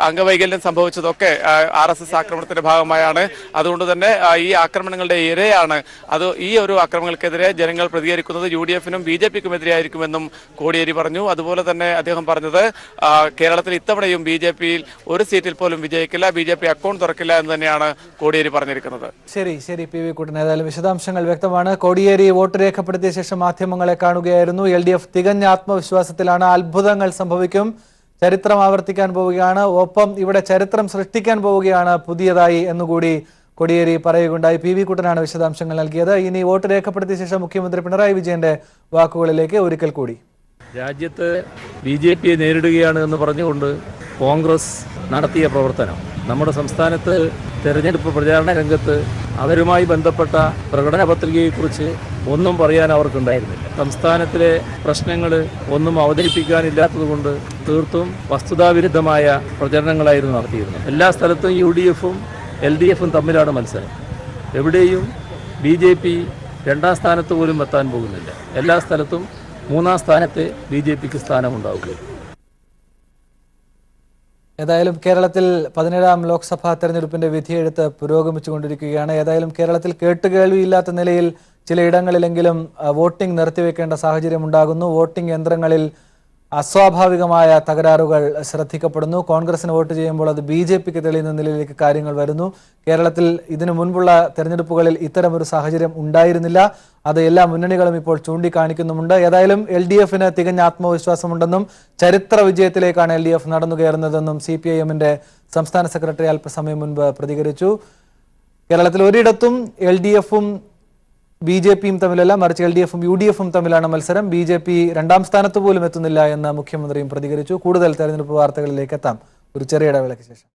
അംഗവൈകല്യം സംഭവിച്ചതൊക്കെ RSS ആക്രമണത്തിന്റെ ഭാഗമായാണ്. അതുകൊണ്ട് തന്നെ ഈ ആക്രമണങ്ങളുടെ ഇരയാണ്. ഈ ഒരു ആക്രമണങ്ങൾക്കെതിരെ ജനങ്ങൾ പ്രതികരിക്കുന്നത് UDFനും BJPക്കും എതിരെയായിരിക്കുമെന്നും കോടിയേരി പറഞ്ഞു. അതുപോലെ തന്നെ അദ്ദേഹം പറഞ്ഞത്, കേരളത്തിൽ ഇത്തവണയും BJPയിൽ ഒരു സീറ്റിൽ പോലും വിജയിക്കില്ല, BJP അക്കൗണ്ട് തുറക്കില്ല എന്ന് തന്നെയാണ് കോടിയേരി പറഞ്ഞിരിക്കുന്നത്. ശരി PV കുട്ടൻ, ഏതായാലും വിശദാംശങ്ങൾ വ്യക്തമാണ്. കോടിയേരി വോട്ട് രേഖപ്പെടുത്തിയ ശേഷം മാധ്യമങ്ങളെ കാണുകയായിരുന്നു. LDF തികഞ്ഞ ആത്മവിശ്വാസത്തിലാണ്. അത്ഭുതങ്ങൾ സംഭവിക്കും, ചരിത്രം ആവർത്തിക്കാൻ പോവുകയാണ്, ഒപ്പം ഇവിടെ ചരിത്രം സൃഷ്ടിക്കാൻ പോവുകയാണ് പുതിയതായി എന്നുകൂടി കോടിയേരി പറയുകയുണ്ടായി. PV കുട്ടനാണ് വിശദാംശങ്ങൾ നൽകിയത്. ഇനി വോട്ട് രേഖപ്പെടുത്തിയ ശേഷം മുഖ്യമന്ത്രി പിണറായി വിജയന്റെ വാക്കുകളിലേക്ക് ഒരിക്കൽ കൂടി. രാജ്യത്ത് BJP നേരിടുകയാണ് എന്ന് പറഞ്ഞുകൊണ്ട് കോൺഗ്രസ് നടത്തിയ പ്രവർത്തനം നമ്മുടെ സംസ്ഥാനത്ത് തെരഞ്ഞെടുപ്പ് പ്രചാരണ രംഗത്ത് അവരുമായി ബന്ധപ്പെട്ട പ്രകടന പത്രികയെക്കുറിച്ച് ഒന്നും പറയാൻ അവർക്കുണ്ടായിരുന്നില്ല. സംസ്ഥാനത്തിലെ പ്രശ്നങ്ങൾ ഒന്നും അവതരിപ്പിക്കാനില്ലാത്തതുകൊണ്ട് തീർത്തും വസ്തുതാവിരുദ്ധമായ പ്രചരണങ്ങളായിരുന്നു നടത്തിയിരുന്നത്. എല്ലാ സ്ഥലത്തും UDFും LDFും തമ്മിലാണ് മത്സരം. എവിടെയും BJP 2ാം സ്ഥാനത്ത് പോലും എത്താൻ പോകുന്നില്ല. എല്ലാ സ്ഥലത്തും 3ാം സ്ഥാനത്തെ BJPക്ക് സ്ഥാനമുണ്ടാവുകയും. ഏതായാലും കേരളത്തിൽ 17ാം ലോക്സഭാ തെരഞ്ഞെടുപ്പിന്റെ വിധിയെഴുത്ത് പുരോഗമിച്ചുകൊണ്ടിരിക്കുകയാണ്. ഏതായാലും കേരളത്തിൽ കേട്ടുകേൾവിയില്ലാത്ത നിലയിൽ ചിലയിടങ്ങളിലെങ്കിലും വോട്ടിംഗ് നിർത്തിവെക്കേണ്ട സാഹചര്യം ഉണ്ടാകുന്നു. വോട്ടിംഗ് യന്ത്രങ്ങളിൽ അസ്വാഭാവികമായ തകരാറുകൾ ശ്രദ്ധിക്കപ്പെടുന്നു. കോൺഗ്രസിന് വോട്ട് ചെയ്യുമ്പോൾ അത് BJPക്ക് തെളിയുന്ന നിലയിലേക്ക് കാര്യങ്ങൾ വരുന്നു. കേരളത്തിൽ ഇതിനു മുൻപുള്ള തെരഞ്ഞെടുപ്പുകളിൽ ഇത്തരമൊരു സാഹചര്യം ഉണ്ടായിരുന്നില്ല. അത് എല്ലാ മുന്നണികളും ഇപ്പോൾ ചൂണ്ടിക്കാണിക്കുന്നുമുണ്ട്. ഏതായാലും LDFന് തികഞ്ഞ ആത്മവിശ്വാസമുണ്ടെന്നും ചരിത്ര വിജയത്തിലേക്കാണ് LDF നടന്നു കയറുന്നതെന്നും CPIMന്റെ സംസ്ഥാന സെക്രട്ടറി അല്പസമയം മുൻപ് പ്രതികരിച്ചു. കേരളത്തിൽ ഒരിടത്തും LDF-ഉം BJP-യും തമ്മിലല്ല, മറിച്ച് LDF-ഉം UDF-ഉം തമ്മിലാണ് മത്സരം. BJP രണ്ടാം സ്ഥാനത്ത് പോലും എത്തുന്നില്ല എന്ന് മുഖ്യമന്ത്രിയും പ്രതികരിച്ചു. കൂടുതൽ തെരഞ്ഞെടുപ്പ് വാർത്തകളിലേക്ക് എത്താം ഒരു ചെറിയ ഇടവേളയ്ക്ക് ശേഷം.